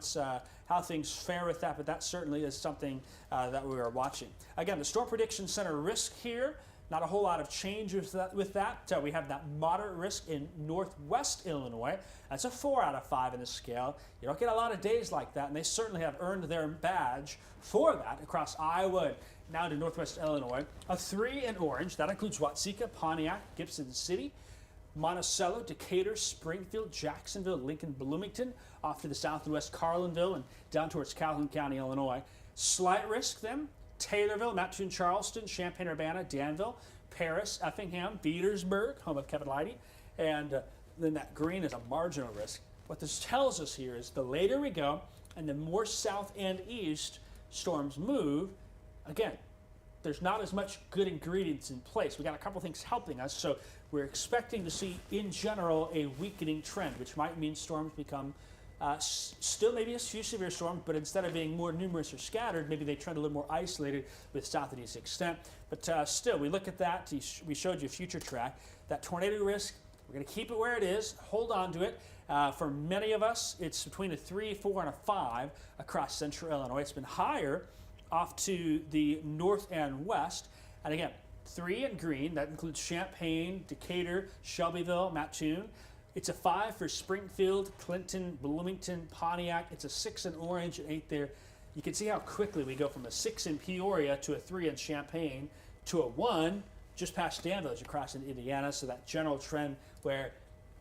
how things fare with that, but that certainly is something that we are watching. Again, the Storm Prediction Center risk here, not a whole lot of change with that. We have that moderate risk in northwest Illinois. That's a 4 out of 5 in the scale. You don't get a lot of days like that, and they certainly have earned their badge for that across Iowa and now to northwest Illinois. A 3 in orange. That includes Watseka, Pontiac, Gibson City, Monticello, Decatur, Springfield, Jacksonville, Lincoln, Bloomington, off to the south and west, Carlinville, and down towards Calhoun County, Illinois. Slight risk then, Taylorville, Mattoon, Charleston, Champaign-Urbana, Danville, Paris, Effingham, Petersburg, home of Kevin Leidy, and then that green is a marginal risk. What this tells us here is the later we go and the more south and east storms move, again, there's not as much good ingredients in place. We got a couple things helping us, so we're expecting to see, in general, a weakening trend, which might mean storms become still maybe a few severe storms, but instead of being more numerous or scattered, maybe they trend a little more isolated with south and east extent. But still, we look at that. We showed you future track. That tornado risk, we're going to keep it where it is, hold on to it, For many of us, it's between a 3, 4, and a 5 across central Illinois. It's been higher off to the north and west. And again, 3 in green. That includes Champaign, Decatur, Shelbyville, Mattoon. It's a 5 for Springfield, Clinton, Bloomington, Pontiac. It's a 6 in orange and 8 there. You can see how quickly we go from a 6 in Peoria to a 3 in Champaign to a 1 just past Danville as you cross into Indiana. So that general trend where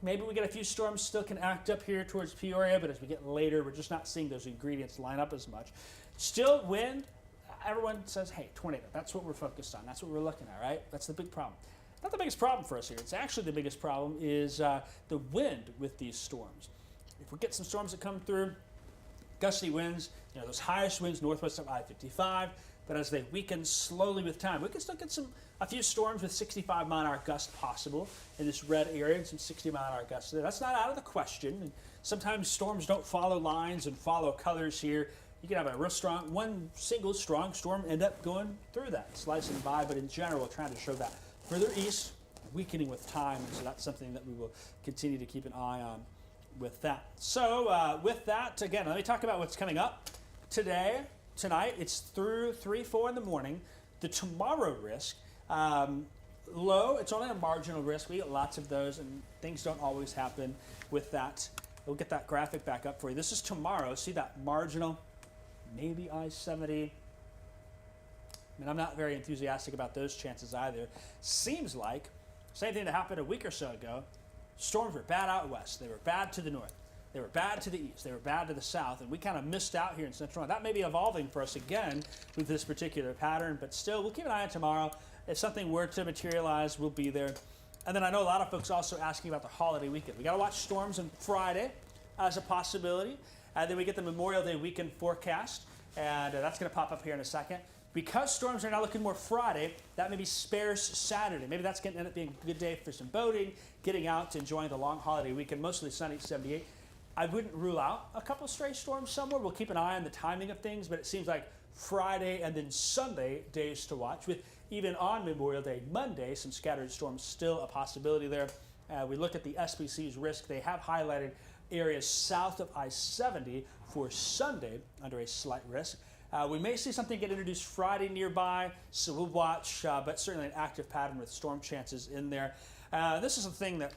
maybe we get a few storms still can act up here towards Peoria, but as we get later, we're just not seeing those ingredients line up as much. Still wind. Everyone says, hey, tornado. That's what we're focused on. That's what we're looking at, right? That's the big problem. Not the biggest problem for us here. It's actually the biggest problem is the wind with these storms. If we get some storms that come through, gusty winds, those highest winds northwest of I-55, but as they weaken slowly with time, we can still get a few storms with 65-mile-an-hour gusts possible in this red area and some 60-mile-an-hour gusts there. That's not out of the question. And sometimes storms don't follow lines and follow colors here. You can have a real strong, one single strong storm end up going through that, slicing by, but in general, trying to show that further east, weakening with time, and so that's something that we will continue to keep an eye on with that. So with that, again, let me talk about what's coming up tonight. It's through 3, 4 in the morning. The tomorrow risk, low, it's only a marginal risk. We get lots of those, and things don't always happen with that. We'll get that graphic back up for you. This is tomorrow. See that marginal? Maybe I-70. I'm not very enthusiastic about those chances either. Seems like, same thing that happened a week or so ago, storms were bad out west. They were bad to the north. They were bad to the east. They were bad to the south. And we kind of missed out here in central Illinois. That may be evolving for us again with this particular pattern, but still, we'll keep an eye on tomorrow. If something were to materialize, we'll be there. And then I know a lot of folks also asking about the holiday weekend. We got to watch storms on Friday as a possibility. And then we get the Memorial Day weekend forecast, and that's going to pop up here in a second. Because storms are now looking more Friday, that maybe spares Saturday. Maybe that's going to end up being a good day for some boating, getting out, enjoying the long holiday weekend, mostly sunny, 78. I wouldn't rule out a couple stray storms somewhere. We'll keep an eye on the timing of things, but it seems like Friday and then Sunday days to watch, with even on Memorial Day, Monday, some scattered storms still a possibility there. We look at the SPC's risk. They have highlighted areas south of I-70 for Sunday under a slight risk. We may see something get introduced Friday nearby, so we'll watch, but certainly an active pattern with storm chances in there. This is the thing that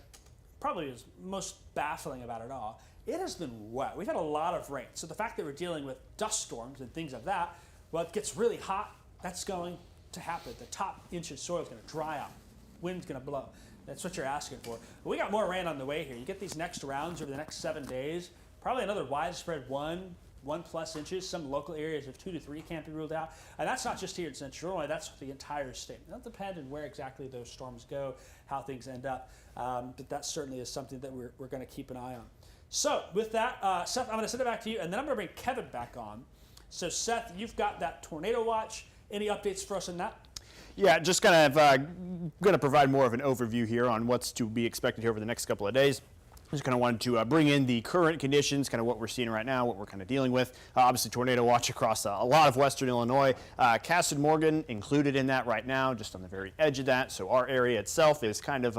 probably is most baffling about it all. It has been wet. We've had a lot of rain. So the fact that we're dealing with dust storms and things of that, well, it gets really hot, that's going to happen. The top inch of soil is going to dry out. Wind's going to blow. That's what you're asking for. But we got more rain on the way here. You get these next rounds over the next 7 days, probably another widespread 1+ inches. Some local areas of 2 to 3 can't be ruled out. And that's not just here in Central Illinois, that's the entire state. It'll depend on where exactly those storms go, how things end up. But that certainly is something that we're going to keep an eye on. So with that, Seth, I'm going to send it back to you, and then I'm going to bring Kevin back on. So Seth, you've got that tornado watch. Any updates for us on that? Yeah, just kind of going to provide more of an overview here on what's to be expected here over the next couple of days. Just kind of wanted to bring in the current conditions, kind of what we're seeing right now, what we're kind of dealing with. Obviously, tornado watch across a lot of western Illinois. Cass and Morgan included in that right now, just on the very edge of that. So our area itself is kind of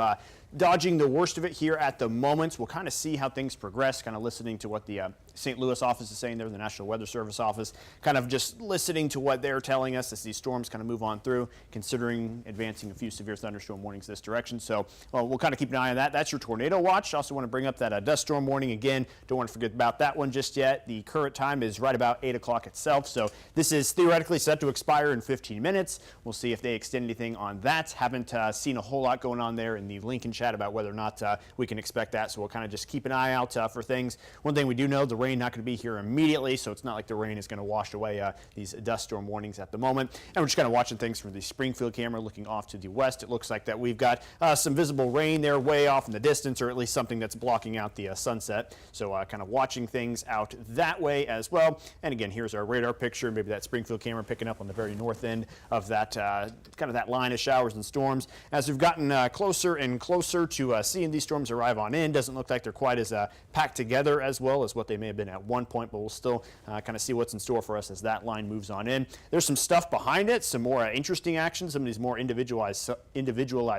dodging the worst of it here at the moment. We'll kind of see how things progress, kind of listening to what the St. Louis office is saying there, the National Weather Service office, kind of just listening to what they're telling us as these storms kind of move on through, considering advancing a few severe thunderstorm warnings this direction. So we'll kind of keep an eye on that. That's your tornado watch. Also want to bring up that dust storm warning again. Don't want to forget about that one just yet. The current time is right about 8 o'clock itself. So this is theoretically set to expire in 15 minutes. We'll see if they extend anything on that. Haven't seen a whole lot going on there in the Lincoln chat about whether or not we can expect that. So we'll kind of just keep an eye out for things. One thing we do know, the rain not going to be here immediately, so it's not like the rain is going to wash away these dust storm warnings at the moment. And we're just kind of watching things from the Springfield camera looking off to the west. It looks like that we've got some visible rain there way off in the distance, or at least something that's blocking out the sunset. So kind of watching things out that way as well. And again, here's our radar picture. Maybe that Springfield camera picking up on the very north end of that kind of that line of showers and storms. As we've gotten closer and closer closer to seeing these storms arrive on in. Doesn't look like they're quite as packed together as well as what they may have been at one point, but we'll still kind of see what's in store for us as that line moves on in. There's some stuff behind it, some more interesting action, some of these more individualized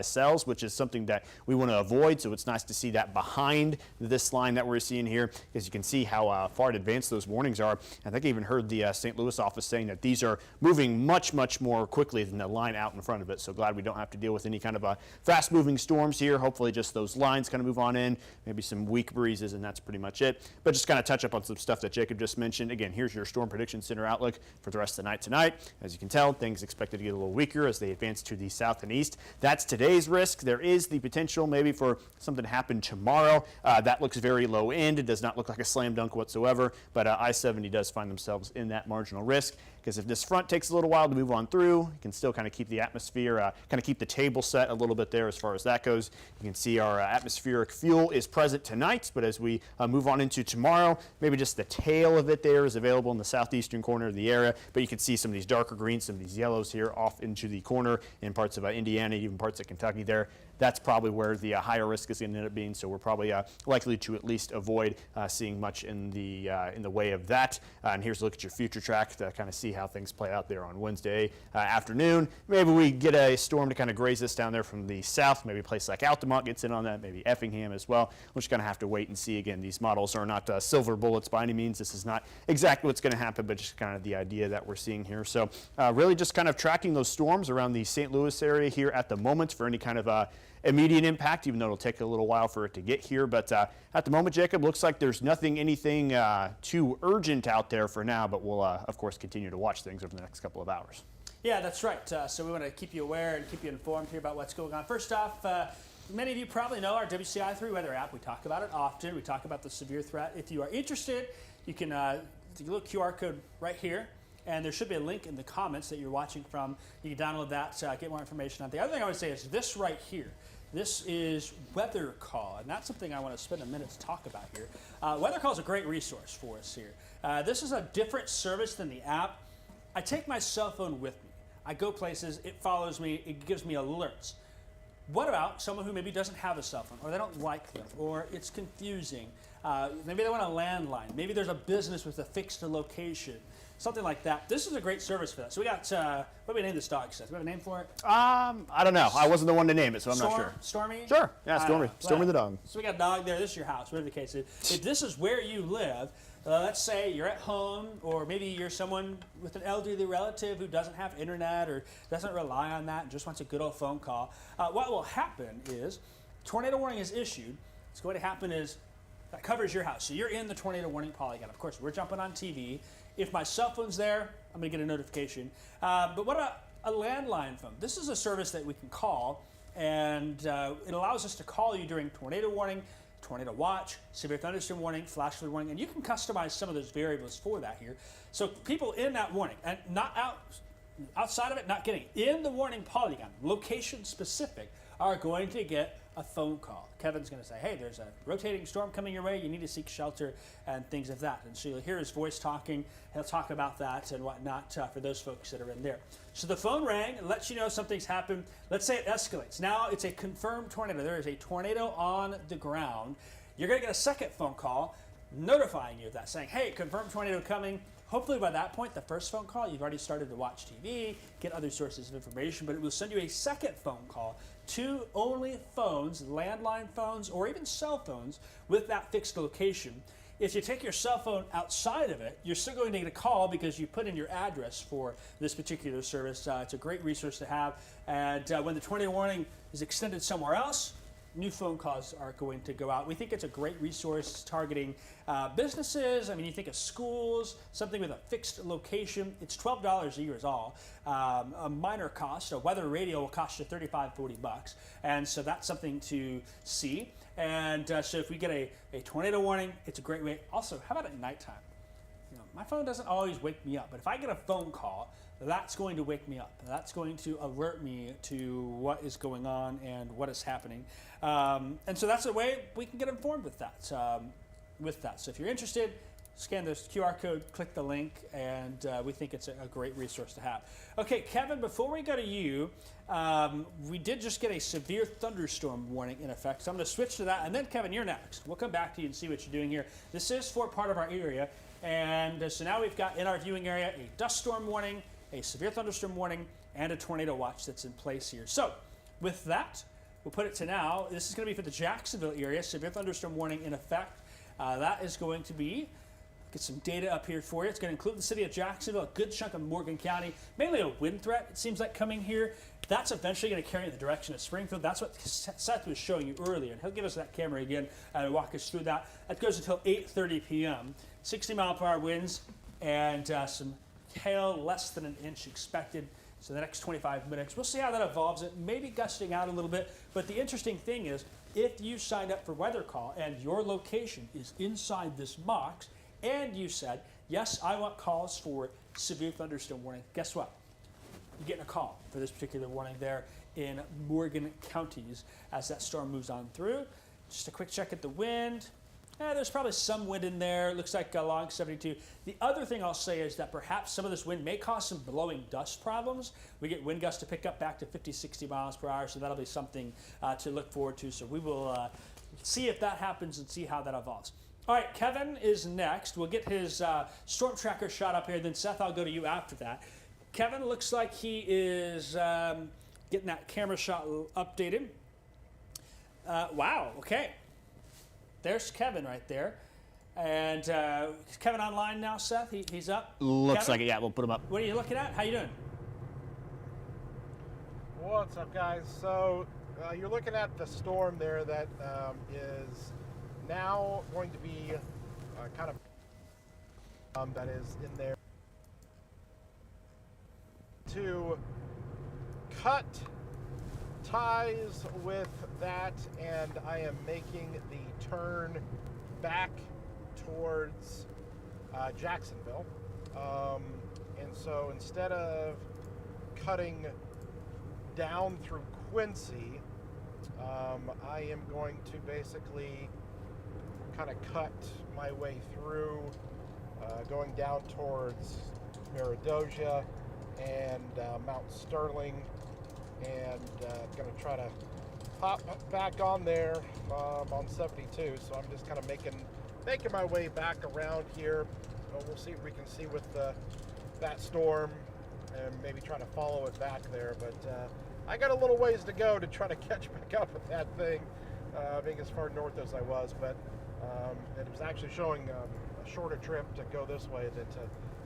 cells, which is something that we want to avoid. So it's nice to see that behind this line that we're seeing here, because you can see how far advanced those warnings are. I think I even heard the St. Louis office saying that these are moving much more quickly than the line out in front of it. So glad we don't have to deal with any kind of fast-moving storms here. Hopefully just those lines kind of move on in, maybe some weak breezes, and that's pretty much it. But just kind of touch up on some stuff that Jacob just mentioned. Again, here's your Storm Prediction Center outlook for the rest of the night tonight. As you can tell, things expected to get a little weaker as they advance to the south and east. That's today's risk. There is the potential maybe for something to happen tomorrow. That looks very low end. It does not look like a slam dunk whatsoever, but I-70 does find themselves in that marginal risk, because if this front takes a little while to move on through, you can still kind of keep the atmosphere, kind of keep the table set a little bit there as far as that goes. You can see our atmospheric fuel is present tonight, but as we move on into tomorrow, maybe just the tail of it there is available in the southeastern corner of the area, but you can see some of these darker greens, some of these yellows here off into the corner in parts of Indiana, even parts of Kentucky there. That's probably where the higher risk is going to end up being, so we're probably likely to at least avoid seeing much in the way of that. And here's a look at your future track to kind of see how things play out there on Wednesday afternoon. Maybe we get a storm to kind of graze us down there from the south. Maybe a place like Altamont gets in on that, maybe Effingham as well. We're just going to have to wait and see. Again, these models are not silver bullets by any means. This is not exactly what's going to happen, but just kind of the idea that we're seeing here. So really just kind of tracking those storms around the St. Louis area here at the moment for any kind of immediate impact, even though it'll take a little while for it to get here. But at the moment, Jacob, looks like there's anything too urgent out there for now, but we'll, of course, continue to watch things over the next couple of hours. Yeah, that's right. So we want to keep you aware and keep you informed here about what's going on. First off, many of you probably know our WCI3 weather app. We talk about it often. We talk about the severe threat. If you are interested, you can take a little QR code right here, and there should be a link in the comments that you're watching from. You can download that, get more information on it. The other thing I would say is this right here. This is Weather Call, and that's something I want to spend a minute to talk about here. Weather Call is a great resource for us here. This is a different service than the app. I take my cell phone with me. I go places, it follows me, it gives me alerts. What about someone who maybe doesn't have a cell phone, or they don't like them, or it's confusing? Maybe they want a landline. Maybe there's a business with a fixed location. Something like that. This is a great service for that. So we got, what do we name this dog, Seth? Do we have a name for it? I don't know. I wasn't the one to name it, so I'm not sure. Stormy? Sure. Yeah, Stormy. Stormy the dog. So we got a dog there. This is your house, whatever the case is. If this is where you live, let's say you're at home, or maybe you're someone with an elderly relative who doesn't have internet or doesn't rely on that and just wants a good old phone call. What will happen is tornado warning is issued. What's going to happen is that covers your house. So you're in the tornado warning polygon. Of course, we're jumping on TV. If my cell phone's there, I'm going to get a notification. But what about a landline phone? This is a service that we can call, and it allows us to call you during tornado warning, tornado watch, severe thunderstorm warning, flash flood warning, and you can customize some of those variables for that here. So people in that warning, and not outside of it, not getting in the warning polygon, location specific, are going to get a phone call. Kevin's going to say, hey, there's a rotating storm coming your way. You need to seek shelter and things of that. And so you'll hear his voice talking. He'll talk about that and whatnot for those folks that are in there. So the phone rang. It lets you know something's happened. Let's say it escalates. Now it's a confirmed tornado. There is a tornado on the ground. You're going to get a second phone call notifying you of that, saying, hey, confirmed tornado coming. Hopefully by that point, the first phone call, you've already started to watch TV, get other sources of information, but it will send you a second phone call to only phones, landline phones, or even cell phones with that fixed location. If you take your cell phone outside of it, you're still going to get a call because you put in your address for this particular service. It's a great resource to have. And when the tornado warning is extended somewhere else, new phone calls are going to go out. We think it's a great resource targeting businesses. I mean, you think of schools, something with a fixed location. It's $12 a year is all. A minor cost. A weather radio will cost you $35-40, and so that's something to see. And so if we get a tornado warning, it's a great way. Also, how about at nighttime? You know, my phone doesn't always wake me up, but if I get a phone call, that's going to wake me up. That's going to alert me to what is going on and what is happening. And so that's a way we can get informed with that. So if you're interested, scan this QR code, click the link, and we think it's a great resource to have. Okay, Kevin, before we go to you, we did just get a severe thunderstorm warning in effect, so I'm going to switch to that, and then Kevin, you're next. We'll come back to you and see what you're doing here. This is for part of our area, and so now we've got in our viewing area a dust storm warning, a severe thunderstorm warning, and a tornado watch that's in place here. So with that, we'll put it to now. This is going to be for the Jacksonville area, severe thunderstorm warning in effect. That is going to be, get some data up here for you. It's going to include the city of Jacksonville, a good chunk of Morgan County, mainly a wind threat, it seems like, coming here. That's eventually going to carry in the direction of Springfield. That's what Seth was showing you earlier. And he'll give us that camera again and walk us through that. That goes until 8:30 p.m. 60-mile-per-hour winds and some hail less than an inch expected. So the next 25 minutes. We'll see how that evolves. It may be gusting out a little bit. But the interesting thing is, if you signed up for Weather Call and your location is inside this box, and you said, yes, I want calls for severe thunderstorm warning, guess what? You're getting a call for this particular warning there in Morgan counties as that storm moves on through. Just a quick check at the wind. There's probably some wind in there. It looks like along 72. The other thing I'll say is that perhaps some of this wind may cause some blowing dust problems. We get wind gusts to pick up back to 50, 60 miles per hour, so that'll be something to look forward to. So we will see if that happens and see how that evolves. All right, Kevin is next. We'll get his storm tracker shot up here. Then, Seth, I'll go to you after that. Kevin looks like he is getting that camera shot updated. Wow, okay. There's Kevin right there. And is Kevin online now, Seth? He's up? Looks Kevin? like it, yeah. We'll put him up. What are you looking at? How you doing? What's up, guys? So you're looking at the storm there that is now going to be kind of that is in there to cut ties with that, and I am making the turn back towards Jacksonville, and so instead of cutting down through Quincy, I am going to basically kind of cut my way through, going down towards Meteorologists and Mount Sterling, and going to try to pop back on there on 72. So I'm just kind of making my way back around here. We'll see if we can see with that storm and maybe try to follow it back there. But I got a little ways to go to try to catch back up with that thing, being as far north as I was. But it was actually showing a shorter trip to go this way than to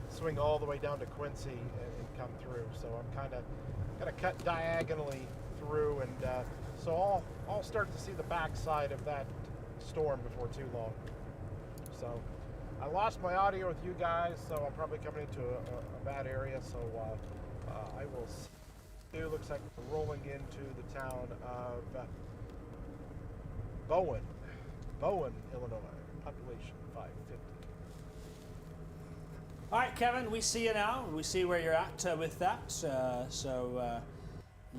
swing all the way down to Quincy and come through. So I'm kind of going to cut diagonally through, and so I'll start to see the backside of that storm before too long. So I lost my audio with you guys, so I'm probably coming into a bad area. So I will see. It looks like we're rolling into the town of Bowen, Illinois, population 550. All right, Kevin, we see you now. We see where you're at with that. So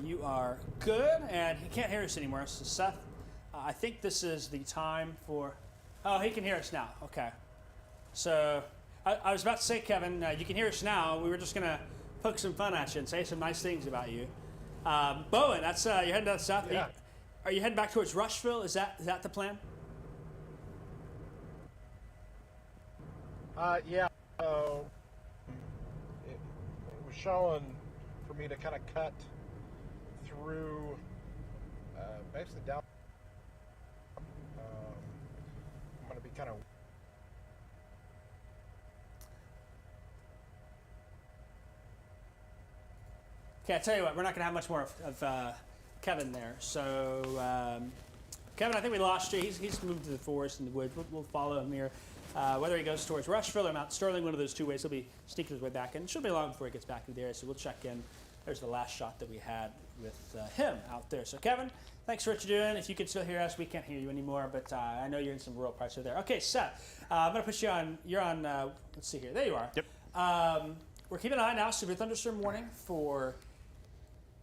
you are good, and he can't hear us anymore. So Seth, I think this is the time for... Oh, he can hear us now. Okay. So I was about to say, Kevin, you can hear us now. We were just going to poke some fun at you and say some nice things about you. Bowen, that's you're heading down south. Yeah. Are you heading back towards Rushville? Is that the plan? Yeah. So it was showing for me to kind of cut through, basically down. I'm going to be kind of. Okay, I tell you what, we're not going to have much more of Kevin there. So, Kevin, I think we lost you. He's moved to the forest and the woods. We'll follow him here. Whether he goes towards Rushville or Mount Sterling, one of those two ways, he'll be sneaking his way back in. It shouldn't be long before he gets back into the area, so we'll check in. There's the last shot that we had with him out there. So, Kevin, thanks for what you're doing. If you could still hear us, we can't hear you anymore, but I know you're in some rural parts over there. Okay, Seth, I'm going to put you on. You're on, let's see here. There you are. Yep. We're keeping an eye now, severe thunderstorm warning for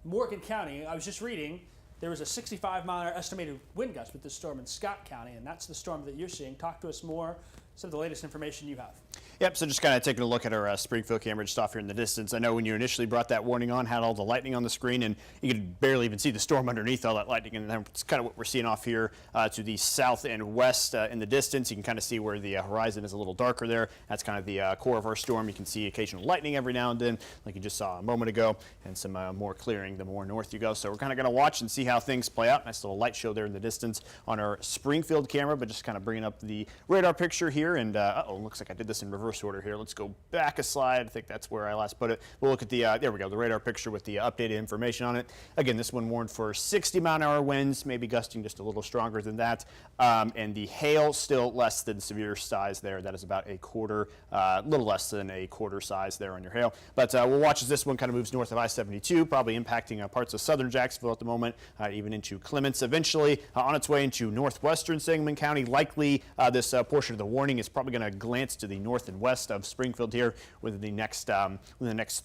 Morgan County. I was just reading there was a 65-mile estimated wind gust with this storm in Scott County, and that's the storm that you're seeing. Talk to us more some of the latest information you have. Yep, so just kind of taking a look at our Springfield camera just off here in the distance. I know when you initially brought that warning on, had all the lightning on the screen, and you could barely even see the storm underneath all that lightning, and that's kind of what we're seeing off here to the south and west in the distance. You can kind of see where the horizon is a little darker there. That's kind of the core of our storm. You can see occasional lightning every now and then, like you just saw a moment ago, and some more clearing the more north you go. So we're kind of going to watch and see how things play out. Nice little light show there in the distance on our Springfield camera, but just kind of bringing up the radar picture here. And uh-oh, looks like I did this in reverse order here. Let's go back a slide. I think that's where I last put it. We'll look at the, there we go, the radar picture with the updated information on it. Again, this one warned for 60-mile-an-hour winds, maybe gusting just a little stronger than that. And the hail still less than severe size there. That is about a quarter, little less than a quarter size there on your hail. But we'll watch as this one kind of moves north of I-72, probably impacting parts of southern Jacksonville at the moment, even into Clements eventually, on its way into northwestern Sangamon County. Likely this portion of the warning is probably going to glance to the north and west of Springfield here within the next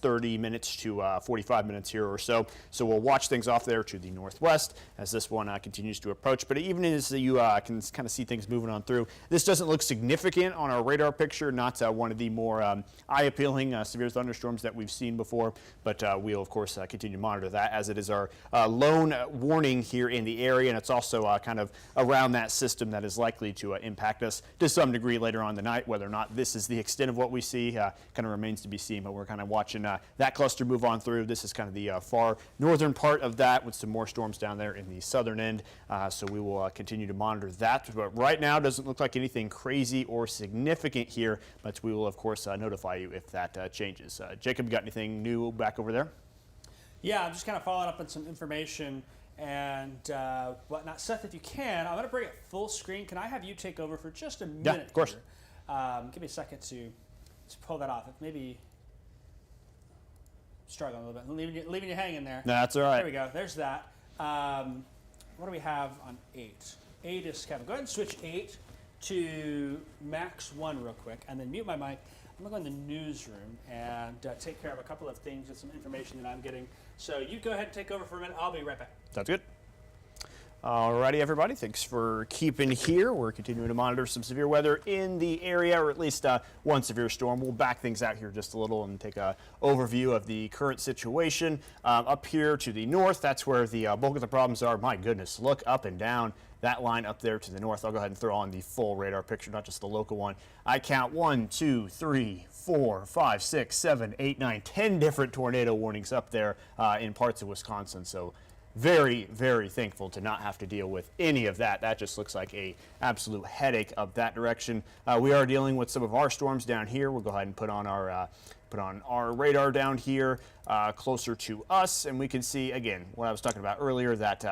30 minutes to 45 minutes here or so. So we'll watch things off there to the northwest as this one continues to approach. But even as you can kind of see things moving on through, this doesn't look significant on our radar picture, not one of the more eye-appealing severe thunderstorms that we've seen before. But we'll, of course, continue to monitor that as it is our lone warning here in the area, and it's also kind of around that system that is likely to impact us to some degree later on the night. Whether or not this is the extent of what we see kind of remains to be seen, but we're kind of watching that cluster move on through. This is kind of the far northern part of that with some more storms down there in the southern end, so we will continue to monitor that. But right now doesn't look like anything crazy or significant here, but we will of course notify you if that changes. Jacob, you got anything new back over there? Yeah, I'm just kind of following up on some information and whatnot. Seth, if you can, I'm going to bring it full screen. Can I have you take over for just a minute? Yeah, of course. Here? Give me a second to pull that off. Maybe struggling a little bit, leaving you hanging there. No, that's all right. There we go. There's that. What do we have on 8? 8 is Kevin. Go ahead and switch 8 to Max 1 real quick, and then mute my mic. I'm going to go in the newsroom and take care of a couple of things with some information that I'm getting. So you go ahead and take over for a minute. I'll be right back. Sounds good. Alrighty, everybody. Thanks for keeping here. We're continuing to monitor some severe weather in the area, or at least one severe storm. We'll back things out here just a little and take an overview of the current situation. Up here to the north, that's where the bulk of the problems are. My goodness, look up and down that line up there to the north. I'll go ahead and throw on the full radar picture, not just the local one. I count 1, 2, 3, 4, 5, 6, 7, 8, 9, 10 different tornado warnings up there in parts of Wisconsin. So very, very thankful to not have to deal with any of that. That just looks like a absolute headache up that direction. We are dealing with some of our storms down here. We'll go ahead and put on our radar down here closer to us, and we can see again what I was talking about earlier, that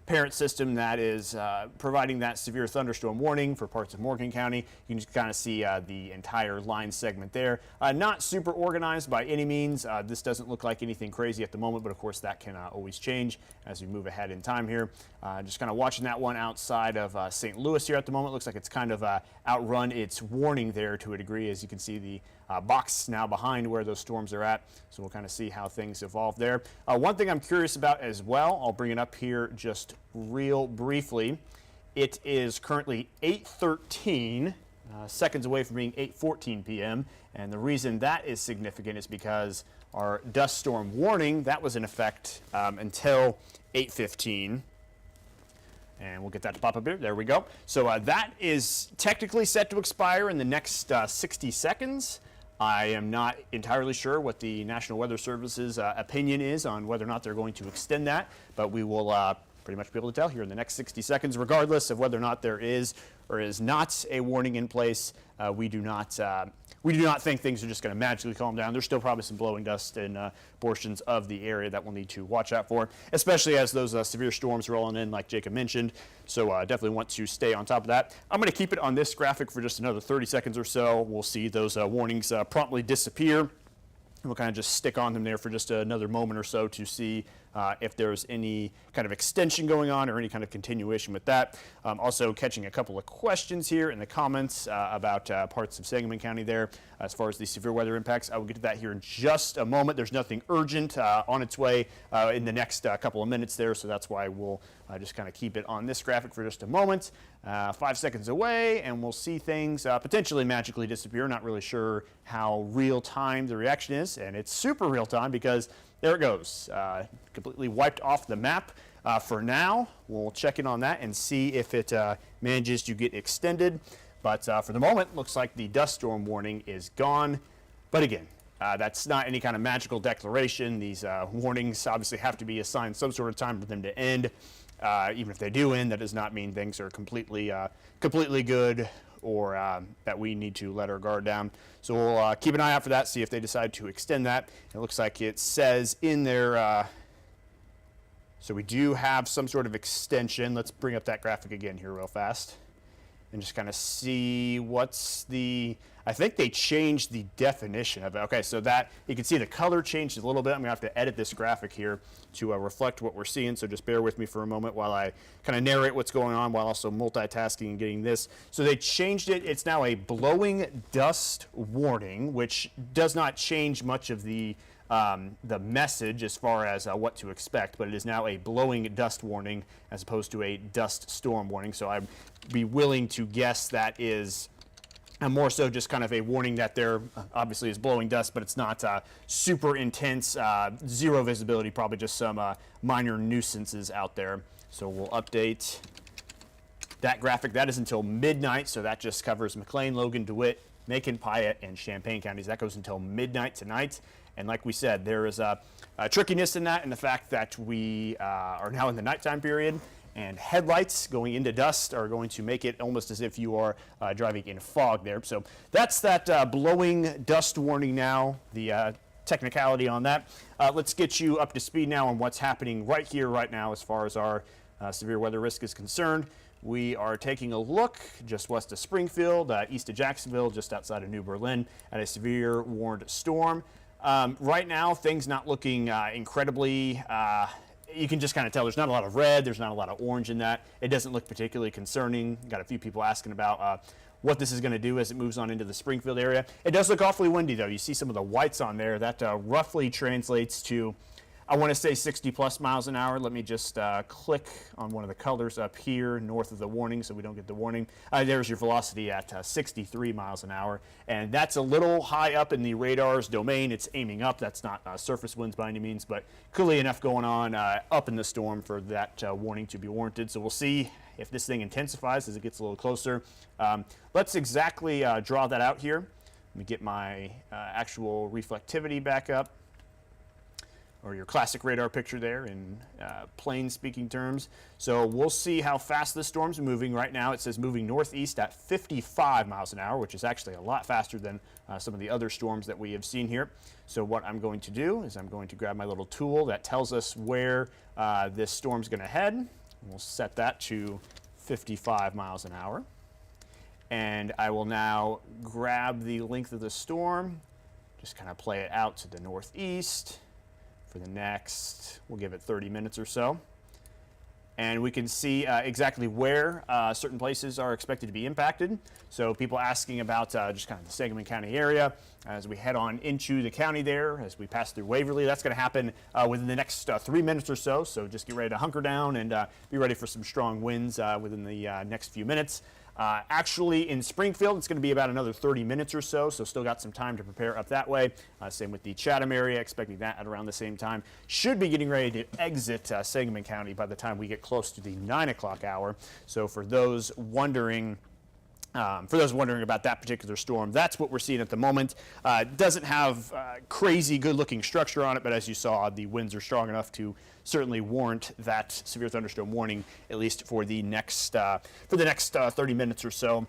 parent system that is providing that severe thunderstorm warning for parts of Morgan County. You can just kind of see the entire line segment there. Not super organized by any means. This doesn't look like anything crazy at the moment, but of course that can always change as we move ahead in time here. Just kind of watching that one outside of St. Louis here at the moment. Looks like it's kind of outrun its warning there to a degree, as you can see the box now behind where those storms are at. So we'll kind of see how things evolve there. One thing I'm curious about as well, I'll bring it up here just real briefly. It is currently 8:13 seconds away from being 8:14 p.m. And the reason that is significant is because our dust storm warning, that was in effect until 8:15. And we'll get that to pop up here. There we go. So that is technically set to expire in the next 60 seconds. I am not entirely sure what the National Weather Service's opinion is on whether or not they're going to extend that, but we will pretty much be able to tell here in the next 60 seconds, regardless of whether or not there is or is not a warning in place. We do not think things are just going to magically calm down. There's still probably some blowing dust in portions of the area that we'll need to watch out for, especially as those severe storms rolling in, like Jacob mentioned. So definitely want to stay on top of that. I'm going to keep it on this graphic for just another 30 seconds or so. We'll see those warnings promptly disappear. We'll kind of just stick on them there for just another moment or so to see if there's any kind of extension going on or any kind of continuation with that. Also catching a couple of questions here in the comments about parts of Sangamon County there as far as the severe weather impacts. I will get to that here in just a moment. There's nothing urgent on its way in the next couple of minutes there, so that's why we'll just kind of keep it on this graphic for just a moment. 5 seconds away, and we'll see things potentially magically disappear. Not really sure how real time the reaction is, and it's super real time because there it goes, completely wiped off the map. For now, we'll check in on that and see if it manages to get extended. But for the moment, looks like the dust storm warning is gone. But again, that's not any kind of magical declaration. These warnings obviously have to be assigned some sort of time for them to end. Even if they do end, that does not mean things are completely good or that we need to let our guard down. So we'll keep an eye out for that, see if they decide to extend that. It looks like it says in there, so we do have some sort of extension. Let's bring up that graphic again here real fast and just kind of see what's the, I think they changed the definition of it. Okay, so that, you can see the color changed a little bit. I'm gonna have to edit this graphic here to reflect what we're seeing, so just bear with me for a moment while I kind of narrate what's going on while also multitasking and getting this. So they changed it. It's now a blowing dust warning, which does not change much of the message as far as what to expect, but it is now a blowing dust warning as opposed to a dust storm warning. So I'd be willing to guess that is more so just kind of a warning that there obviously is blowing dust, but it's not super intense, zero visibility, probably just some minor nuisances out there. So we'll update that graphic. That is until midnight, so that just covers McLean, Logan, DeWitt, Macon, Piatt, and Champaign counties. That goes until midnight tonight. And like we said, there is a trickiness in that, and the fact that we are now in the nighttime period, and headlights going into dust are going to make it almost as if you are driving in fog there. So that's that blowing dust warning now, the technicality on that. Let's get you up to speed now on what's happening right here, right now, as far as our severe weather risk is concerned. We are taking a look just west of Springfield, east of Jacksonville, just outside of New Berlin, at a severe warned storm. Right now, things not looking incredibly, you can just kind of tell there's not a lot of red, there's not a lot of orange in that. It doesn't look particularly concerning. Got a few people asking about what this is going to do as it moves on into the Springfield area. It does look awfully windy, though. You see some of the whites on there. That roughly translates to, I want to say 60 plus miles an hour. Let me just click on one of the colors up here north of the warning so we don't get the warning. There's your velocity at 63 miles an hour. And that's a little high up in the radar's domain. It's aiming up. That's not surface winds by any means, but clearly enough going on up in the storm for that warning to be warranted. So we'll see if this thing intensifies as it gets a little closer. Let's exactly draw that out here. Let me get my actual reflectivity back up, or your classic radar picture there in plain speaking terms. So we'll see how fast this storm's moving. Right now it says moving northeast at 55 miles an hour, which is actually a lot faster than some of the other storms that we have seen here. So what I'm going to do is I'm going to grab my little tool that tells us where this storm's going to head. We'll set that to 55 miles an hour. And I will now grab the length of the storm, just kind of play it out to the northeast. For the next, we'll give it 30 minutes or so. And we can see exactly where certain places are expected to be impacted. So people asking about just kind of the Sangamon County area as we head on into the county there, as we pass through Waverly. That's going to happen within the next 3 minutes or so. So just get ready to hunker down and be ready for some strong winds within the next few minutes. Actually, in Springfield, it's going to be about another 30 minutes or so, so still got some time to prepare up that way. Same with the Chatham area, expecting that at around the same time. Should be getting ready to exit Sangamon County by the time we get close to the 9 o'clock hour. So for those wondering about that particular storm, that's what we're seeing at the moment. It doesn't have crazy good-looking structure on it, but as you saw, the winds are strong enough to certainly warrant that severe thunderstorm warning, at least for the next 30 minutes or so.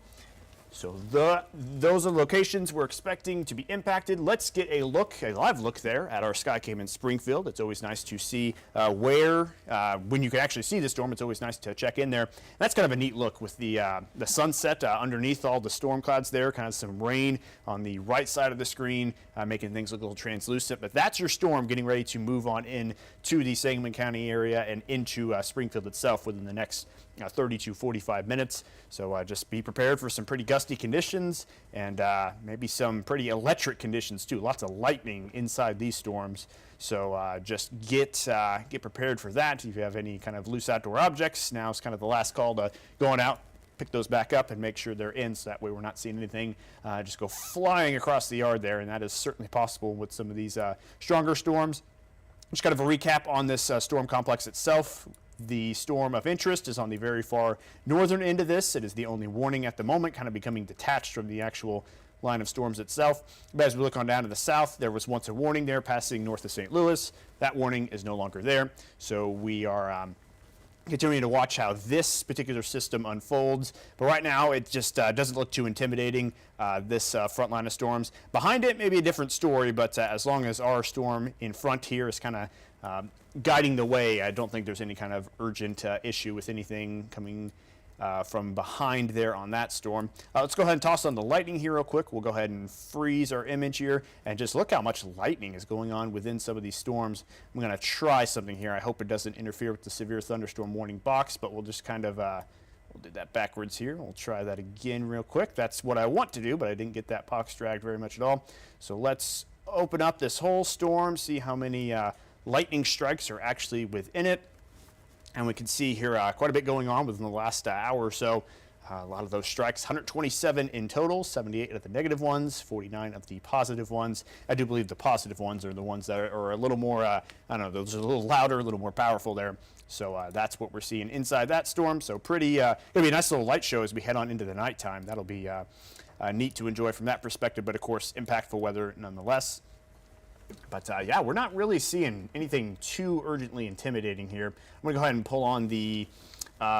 So those are the locations we're expecting to be impacted. Let's get a live look there at our Skycam in Springfield. It's always nice to see when you can actually see the storm, it's always nice to check in there. That's kind of a neat look with the sunset underneath all the storm clouds there, kind of some rain on the right side of the screen, making things look a little translucent. But that's your storm getting ready to move on in to the Sangamon County area and into Springfield itself within the next 30 to 45 minutes. So just be prepared for some pretty gusty conditions and maybe some pretty electric conditions too. Lots of lightning inside these storms. So just get prepared for that. If you have any kind of loose outdoor objects, now is kind of the last call to going out pick those back up and make sure they're in, so that way we're not seeing anything just go flying across the yard there, and that is certainly possible with some of these stronger storms. Just kind of a recap on this storm complex itself. The storm of interest is on the very far northern end of this. It is the only warning at the moment, kind of becoming detached from the actual line of storms itself. But as we look on down to the south, there was once a warning there passing north of St. Louis. That warning is no longer there. So we are continuing to watch how this particular system unfolds. But right now, it just doesn't look too intimidating, this front line of storms. Behind it, maybe a different story, but as long as our storm in front here is kind of guiding the way, I don't think there's any kind of urgent issue with anything coming from behind there on that storm. Let's go ahead and toss on the lightning here real quick. We'll go ahead and freeze our image here and just look how much lightning is going on within some of these storms. I'm going to try something here. I hope it doesn't interfere with the severe thunderstorm warning box, but we'll just kind of we'll do that backwards here. We'll try that again real quick. That's what I want to do, but I didn't get that box dragged very much at all. So let's open up this whole storm, see how many lightning strikes are actually within it. And we can see here quite a bit going on within the last hour or so. A lot of those strikes, 127 in total, 78 of the negative ones, 49 of the positive ones. I do believe the positive ones are the ones that are a little more, I don't know, those are a little louder, a little more powerful there. So that's what we're seeing inside that storm. So pretty, it'll be a nice little light show as we head on into the nighttime. That'll be neat to enjoy from that perspective, but of course, impactful weather nonetheless. But yeah, we're not really seeing anything too urgently intimidating here. I'm going to go ahead and pull on the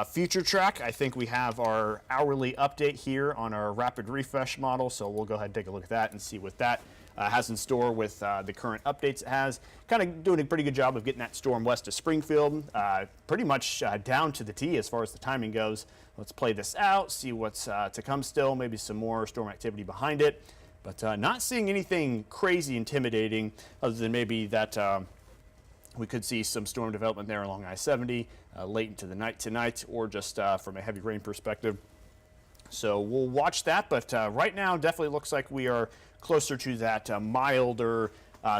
future track. I think we have our hourly update here on our rapid refresh model, so we'll go ahead and take a look at that and see what that has in store with the current updates it has. Kind of doing a pretty good job of getting that storm west of Springfield, pretty much down to the T as far as the timing goes. Let's play this out, see what's to come still, maybe some more storm activity behind it. But not seeing anything crazy intimidating other than maybe that we could see some storm development there along I-70 late into the night tonight, or just from a heavy rain perspective. So we'll watch that, but right now definitely looks like we are closer to that milder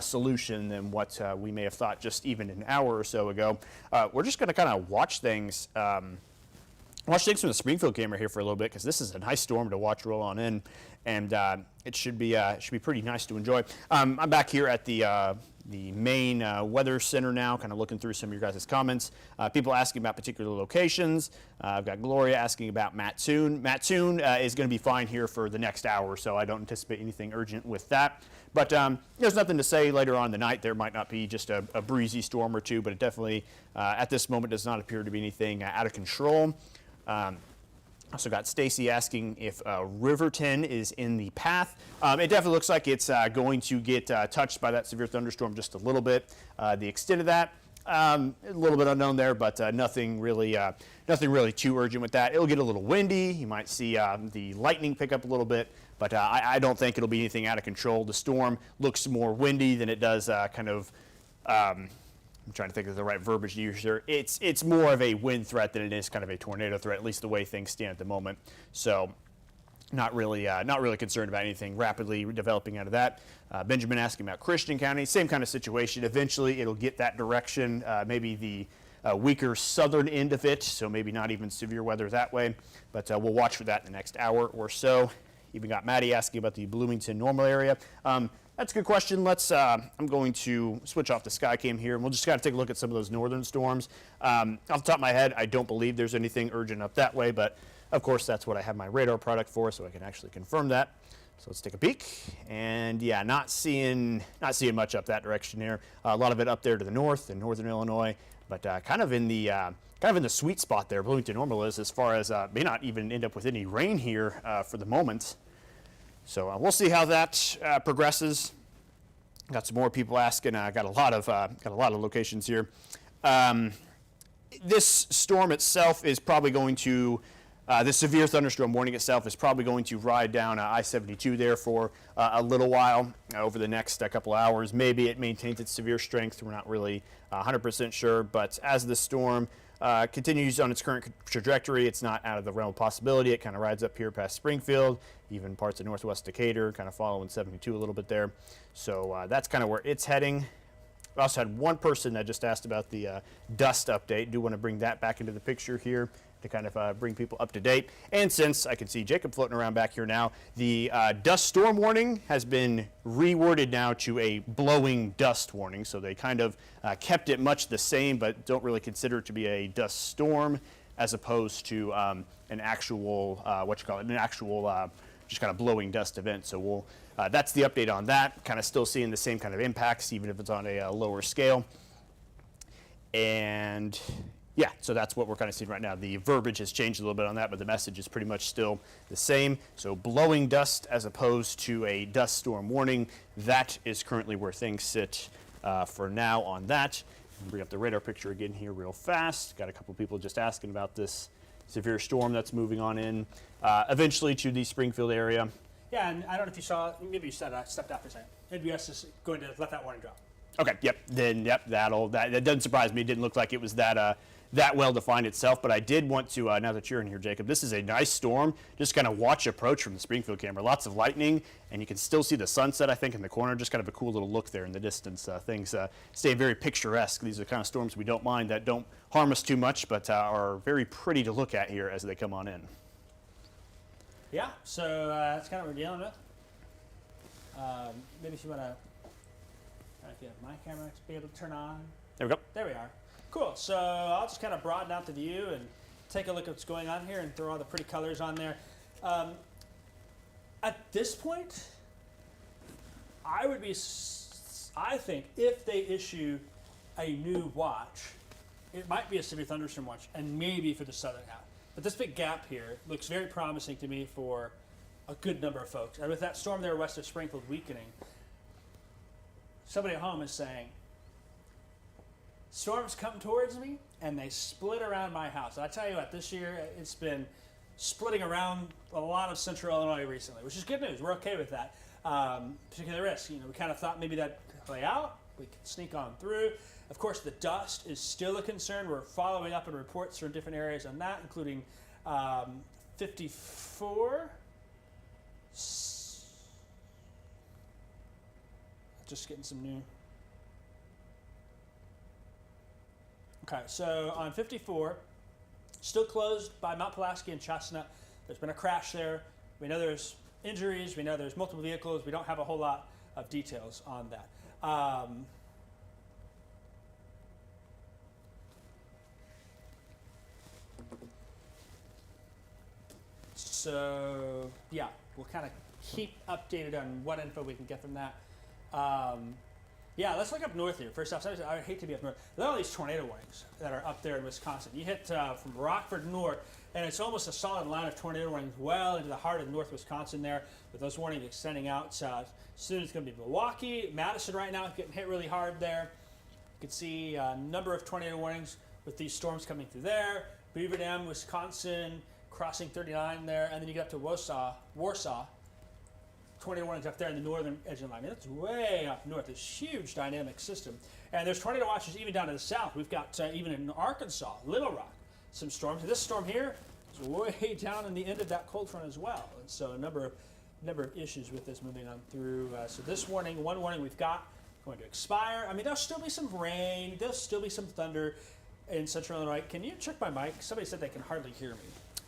solution than what we may have thought just even an hour or so ago. We're just going to kind of watch things from the Springfield camera here for a little bit, because this is a nice storm to watch roll on in, and it should be pretty nice to enjoy. I'm back here at the main weather center now, kind of looking through some of your guys' comments. People asking about particular locations. I've got Gloria asking about Mattoon. Mattoon is going to be fine here for the next hour, so I don't anticipate anything urgent with that. But there's nothing to say later on in the night. There might not be just a breezy storm or two, but it definitely, at this moment, does not appear to be anything out of control. Also got Stacy asking if Riverton is in the path. It definitely looks like it's going to get touched by that severe thunderstorm just a little bit. The extent of that, a little bit unknown there, but nothing really too urgent with that. It'll get a little windy. You might see the lightning pick up a little bit, but I don't think it'll be anything out of control. The storm looks more windy than it does I'm trying to think of the right verbiage to use here. It's more of a wind threat than it is kind of a tornado threat, at least the way things stand at the moment. So not really concerned about anything rapidly developing out of that. Benjamin asking about Christian County, same kind of situation. Eventually it'll get that direction, maybe the weaker southern end of it, so maybe not even severe weather that way. But we'll watch for that in the next hour or so. Even got Maddie asking about the Bloomington normal area. That's a good question. Let's. I'm going to switch off the Skycam here, and we'll just kind of take a look at some of those northern storms. Off the top of my head, I don't believe there's anything urgent up that way, but of course that's what I have my radar product for, so I can actually confirm that. So let's take a peek, and yeah, not seeing much up that direction here. A lot of it up there to the north in northern Illinois, but kind of in the sweet spot there. Bloomington normal is, as far as may not even end up with any rain here for the moment. So we'll see how that progresses. Got some more people asking. Got a lot of locations here. This storm itself is probably going to, the severe thunderstorm warning itself is probably going to ride down I-72 there for a little while over the next couple hours. Maybe it maintains its severe strength. We're not really 100% sure, but as the storm continues on its current trajectory, it's not out of the realm of possibility. It kind of rides up here past Springfield, even parts of northwest Decatur, kind of following 72 a little bit there. So that's kind of where it's heading. We also had one person that just asked about the dust update. Do want to bring that back into the picture here to kind of bring people up to date. And since I can see Jacob floating around back here now, the dust storm warning has been reworded now to a blowing dust warning. So they kind of kept it much the same, but don't really consider it to be a dust storm as opposed to an actual, just kind of blowing dust event. So that's the update on that. Kind of still seeing the same kind of impacts, even if it's on a lower scale. And yeah, so that's what we're kind of seeing right now. The verbiage has changed a little bit on that, but the message is pretty much still the same. So blowing dust as opposed to a dust storm warning, that is currently where things sit for now on that. Bring up the radar picture again here real fast. Got a couple people just asking about this severe storm that's moving on in eventually to the Springfield area. Yeah, and I don't know if you saw, maybe you said I stepped out for a second. NBS is going to let that warning drop. Okay, yep, then yep, that doesn't surprise me. It didn't look like it was that well defined itself, but I did want to, now that you're in here, Jacob, this is a nice storm. Just kind of watch approach from the Springfield camera. Lots of lightning, and you can still see the sunset, I think, in the corner. Just kind of a cool little look there in the distance. Things stay very picturesque. These are the kind of storms we don't mind, that don't harm us too much, but are very pretty to look at here as they come on in. Yeah, so that's kind of what we're dealing with. Maybe if you want to, if you have my camera to be able to turn on. There we go. There we are. Cool. So I'll just kind of broaden out the view and take a look at what's going on here and throw all the pretty colors on there. At this point, I think if they issue a new watch, it might be a severe thunderstorm watch, and maybe for the southern half. But this big gap here looks very promising to me for a good number of folks. And with that storm there west of Springfield weakening, somebody at home is saying, storms come towards me and they split around my house. And I tell you what, this year it's been splitting around a lot of central Illinois recently, which is good news. We're okay with that. Particular risk. We kind of thought maybe that'd play out. We could sneak on through. Of course, the dust is still a concern. We're following up on reports from different areas on that, including 54. Just getting some new. Okay, so on 54, still closed by Mount Pulaski and Chestnut. There's been a crash there. We know there's injuries. We know there's multiple vehicles. We don't have a whole lot of details on that. So yeah, we'll kind of keep updated on what info we can get from that. Yeah, let's look up north here. First off, I hate to be up north. There are all these tornado warnings that are up there in Wisconsin. You hit from Rockford north, and it's almost a solid line of tornado warnings well into the heart of North Wisconsin there, with those warnings extending out. Soon it's going to be Milwaukee. Madison right now is getting hit really hard there. You can see a number of tornado warnings with these storms coming through there. Beaver Dam, Wisconsin, crossing 39 there, and then you get up to Warsaw. Tornado warnings up there in the northern edge of the line. I mean, that's way up north. This huge dynamic system. And there's tornado watches even down to the south. We've got even in Arkansas, Little Rock, some storms. This storm here is way down in the end of that cold front as well. And so a number of issues with this moving on through. So this warning, one warning we've got, going to expire. I mean, there'll still be some rain. There'll still be some thunder in central Illinois. Can you check my mic? Somebody said they can hardly hear me.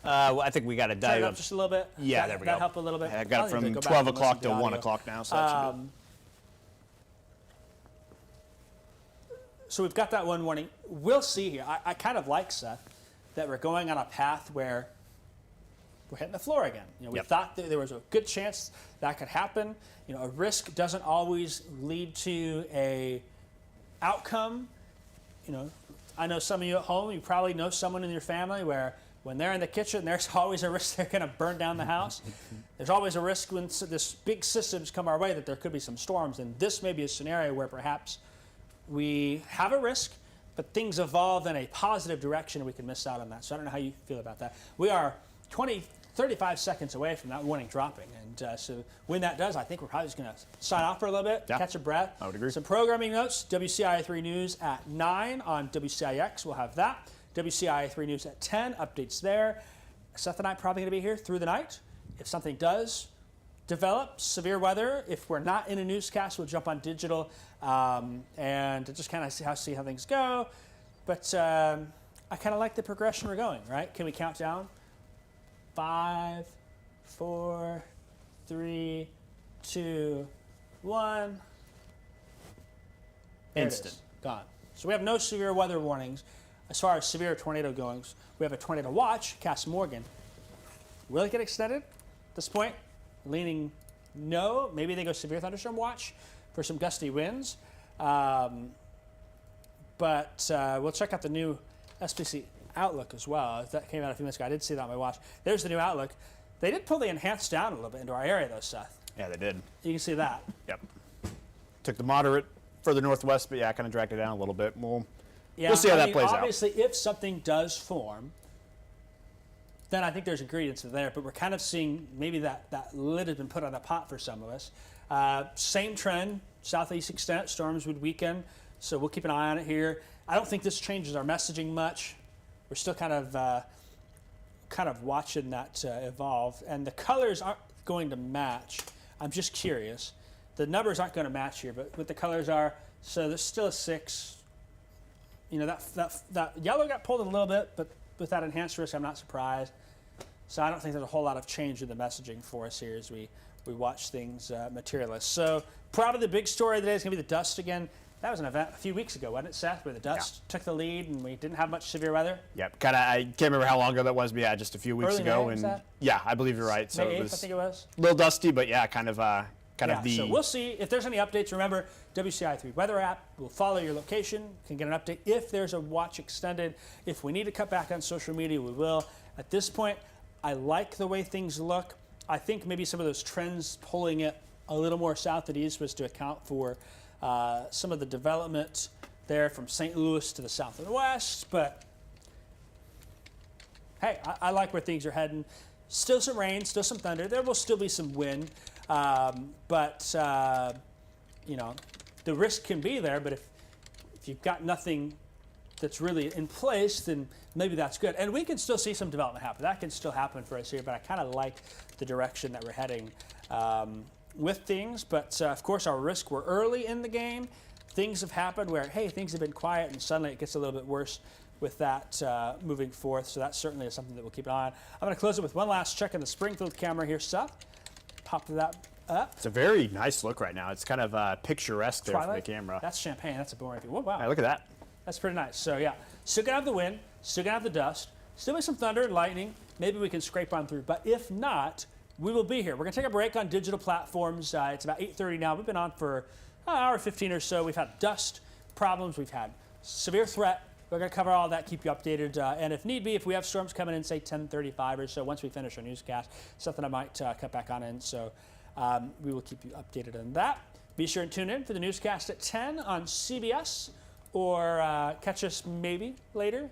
Well, I think we got to dive Turn it up just a little bit. Yeah, there we go. That help a little bit. I got it from 12 o'clock to 1 o'clock now, so that should be. So we've got that one warning. We'll see here. I kind of like, Seth, that we're going on a path where we're hitting the floor again. We thought that there was a good chance that could happen. A risk doesn't always lead to a outcome. I know some of you at home, you probably know someone in your family where when they're in the kitchen, there's always a risk they're going to burn down the house. There's always a risk when this big systems come our way that there could be some storms. And this may be a scenario where perhaps we have a risk, but things evolve in a positive direction and we can miss out on that. So I don't know how you feel about that. We are 35 seconds away from that warning dropping. And so when that does, I think we're probably just going to sign off for a little bit, catch a breath. I would agree. Some programming notes, WCIA 3 News at 9 on WCIX. We'll have that. WCIA 3 News at 10, updates there. Seth and I are probably going to be here through the night. If something does develop, severe weather, if we're not in a newscast, we'll jump on digital and just kind of see how things go. But I kind of like the progression we're going, right? Can we count down? 5, 4, 3, 2, 1. There Instant. it is. Gone. So we have no severe weather warnings. As far as severe tornado goings, we have a tornado watch, Cass Morgan. Will it get extended at this point? Leaning no. Maybe they go severe thunderstorm watch for some gusty winds. But we'll check out the new SPC Outlook as well. That came out a few minutes ago. I did see that on my watch. There's the new Outlook. They did pull the enhanced down a little bit into our area, though, Seth. Yeah, they did. You can see that. Yep. Took the moderate further northwest, but yeah, kind of dragged it down a little bit. We'll see how that plays out. Obviously, if something does form, then I think there's ingredients there. But we're kind of seeing maybe that lid has been put on the pot for some of us. Same trend, southeast extent, storms would weaken. So we'll keep an eye on it here. I don't think this changes our messaging much. We're still kind of watching that evolve. And the colors aren't going to match. I'm just curious. The numbers aren't going to match here, but what the colors are, so there's still a 6. You know, that yellow got pulled a little bit, but with that enhanced risk, I'm not surprised. So I don't think there's a whole lot of change in the messaging for us here as we watch things materialize. So probably the big story today is going to be the dust again. That was an event a few weeks ago, wasn't it, Seth, where the dust took the lead and we didn't have much severe weather? Yep. I can't remember how long ago that was, but yeah, just a few weeks Early ago. May, was that? Yeah, I believe you're right. So May 8th, it was I think it was. a little dusty, but yeah, kind of the. So we'll see if there's any updates. Remember, WCI3 weather app will follow your location, can get an update if there's a watch extended. If we need to cut back on social media, we will. At this point, I like the way things look. I think maybe some of those trends pulling it a little more south and east was to account for some of the development there from St. Louis to the south and west. But hey, I like where things are heading. Still some rain, still some thunder. There will still be some wind. But you know, the risk can be there. But if you've got nothing that's really in place, then maybe that's good. And we can still see some development happen. That can still happen for us here. But I kind of like the direction that we're heading with things. But of course, our risk, we're early in the game. Things have happened where, hey, things have been quiet, and suddenly it gets a little bit worse with that moving forth. So that certainly is something that we'll keep an eye on. I'm going to close it with one last check on the Springfield camera here, Seth. Pop that up. It's a very nice look right now. It's kind of picturesque there from the camera. That's champagne. That's a boring view. Whoa, wow. Hey, look at that. That's pretty nice. So yeah, still gonna have the wind, still gonna have the dust, still be some thunder and lightning. Maybe we can scrape on through. But if not, we will be here. We're gonna take a break on digital platforms. It's about 8:30 now. We've been on for an hour 15 or so. We've had dust problems. We've had severe threat. We're gonna cover all that, keep you updated. And if need be, if we have storms coming in, say 10:35 or so, once we finish our newscast, something I might cut back on in. So we will keep you updated on that. Be sure and tune in for the newscast at 10 on CBS. Or catch us maybe later.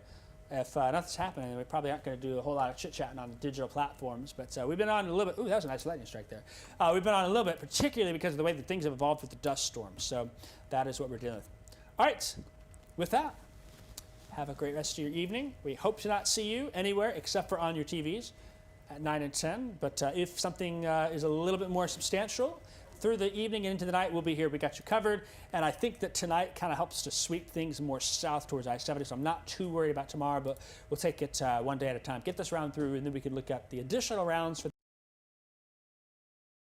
If nothing's happening, we probably aren't going to do a whole lot of chit-chatting on digital platforms. But we've been on a little bit. Ooh, that was a nice lightning strike there. We've been on a little bit, particularly because of the way that things have evolved with the dust storms. So that is what we're dealing with. All right. With that, have a great rest of your evening. We hope to not see you anywhere except for on your TVs at 9 and 10. But if something is a little bit more substantial, through the evening and into the night, we'll be here. We got you covered. And I think that tonight kind of helps to sweep things more south towards I-70. So I'm not too worried about tomorrow, but we'll take it one day at a time. Get this round through, and then we can look at the additional rounds for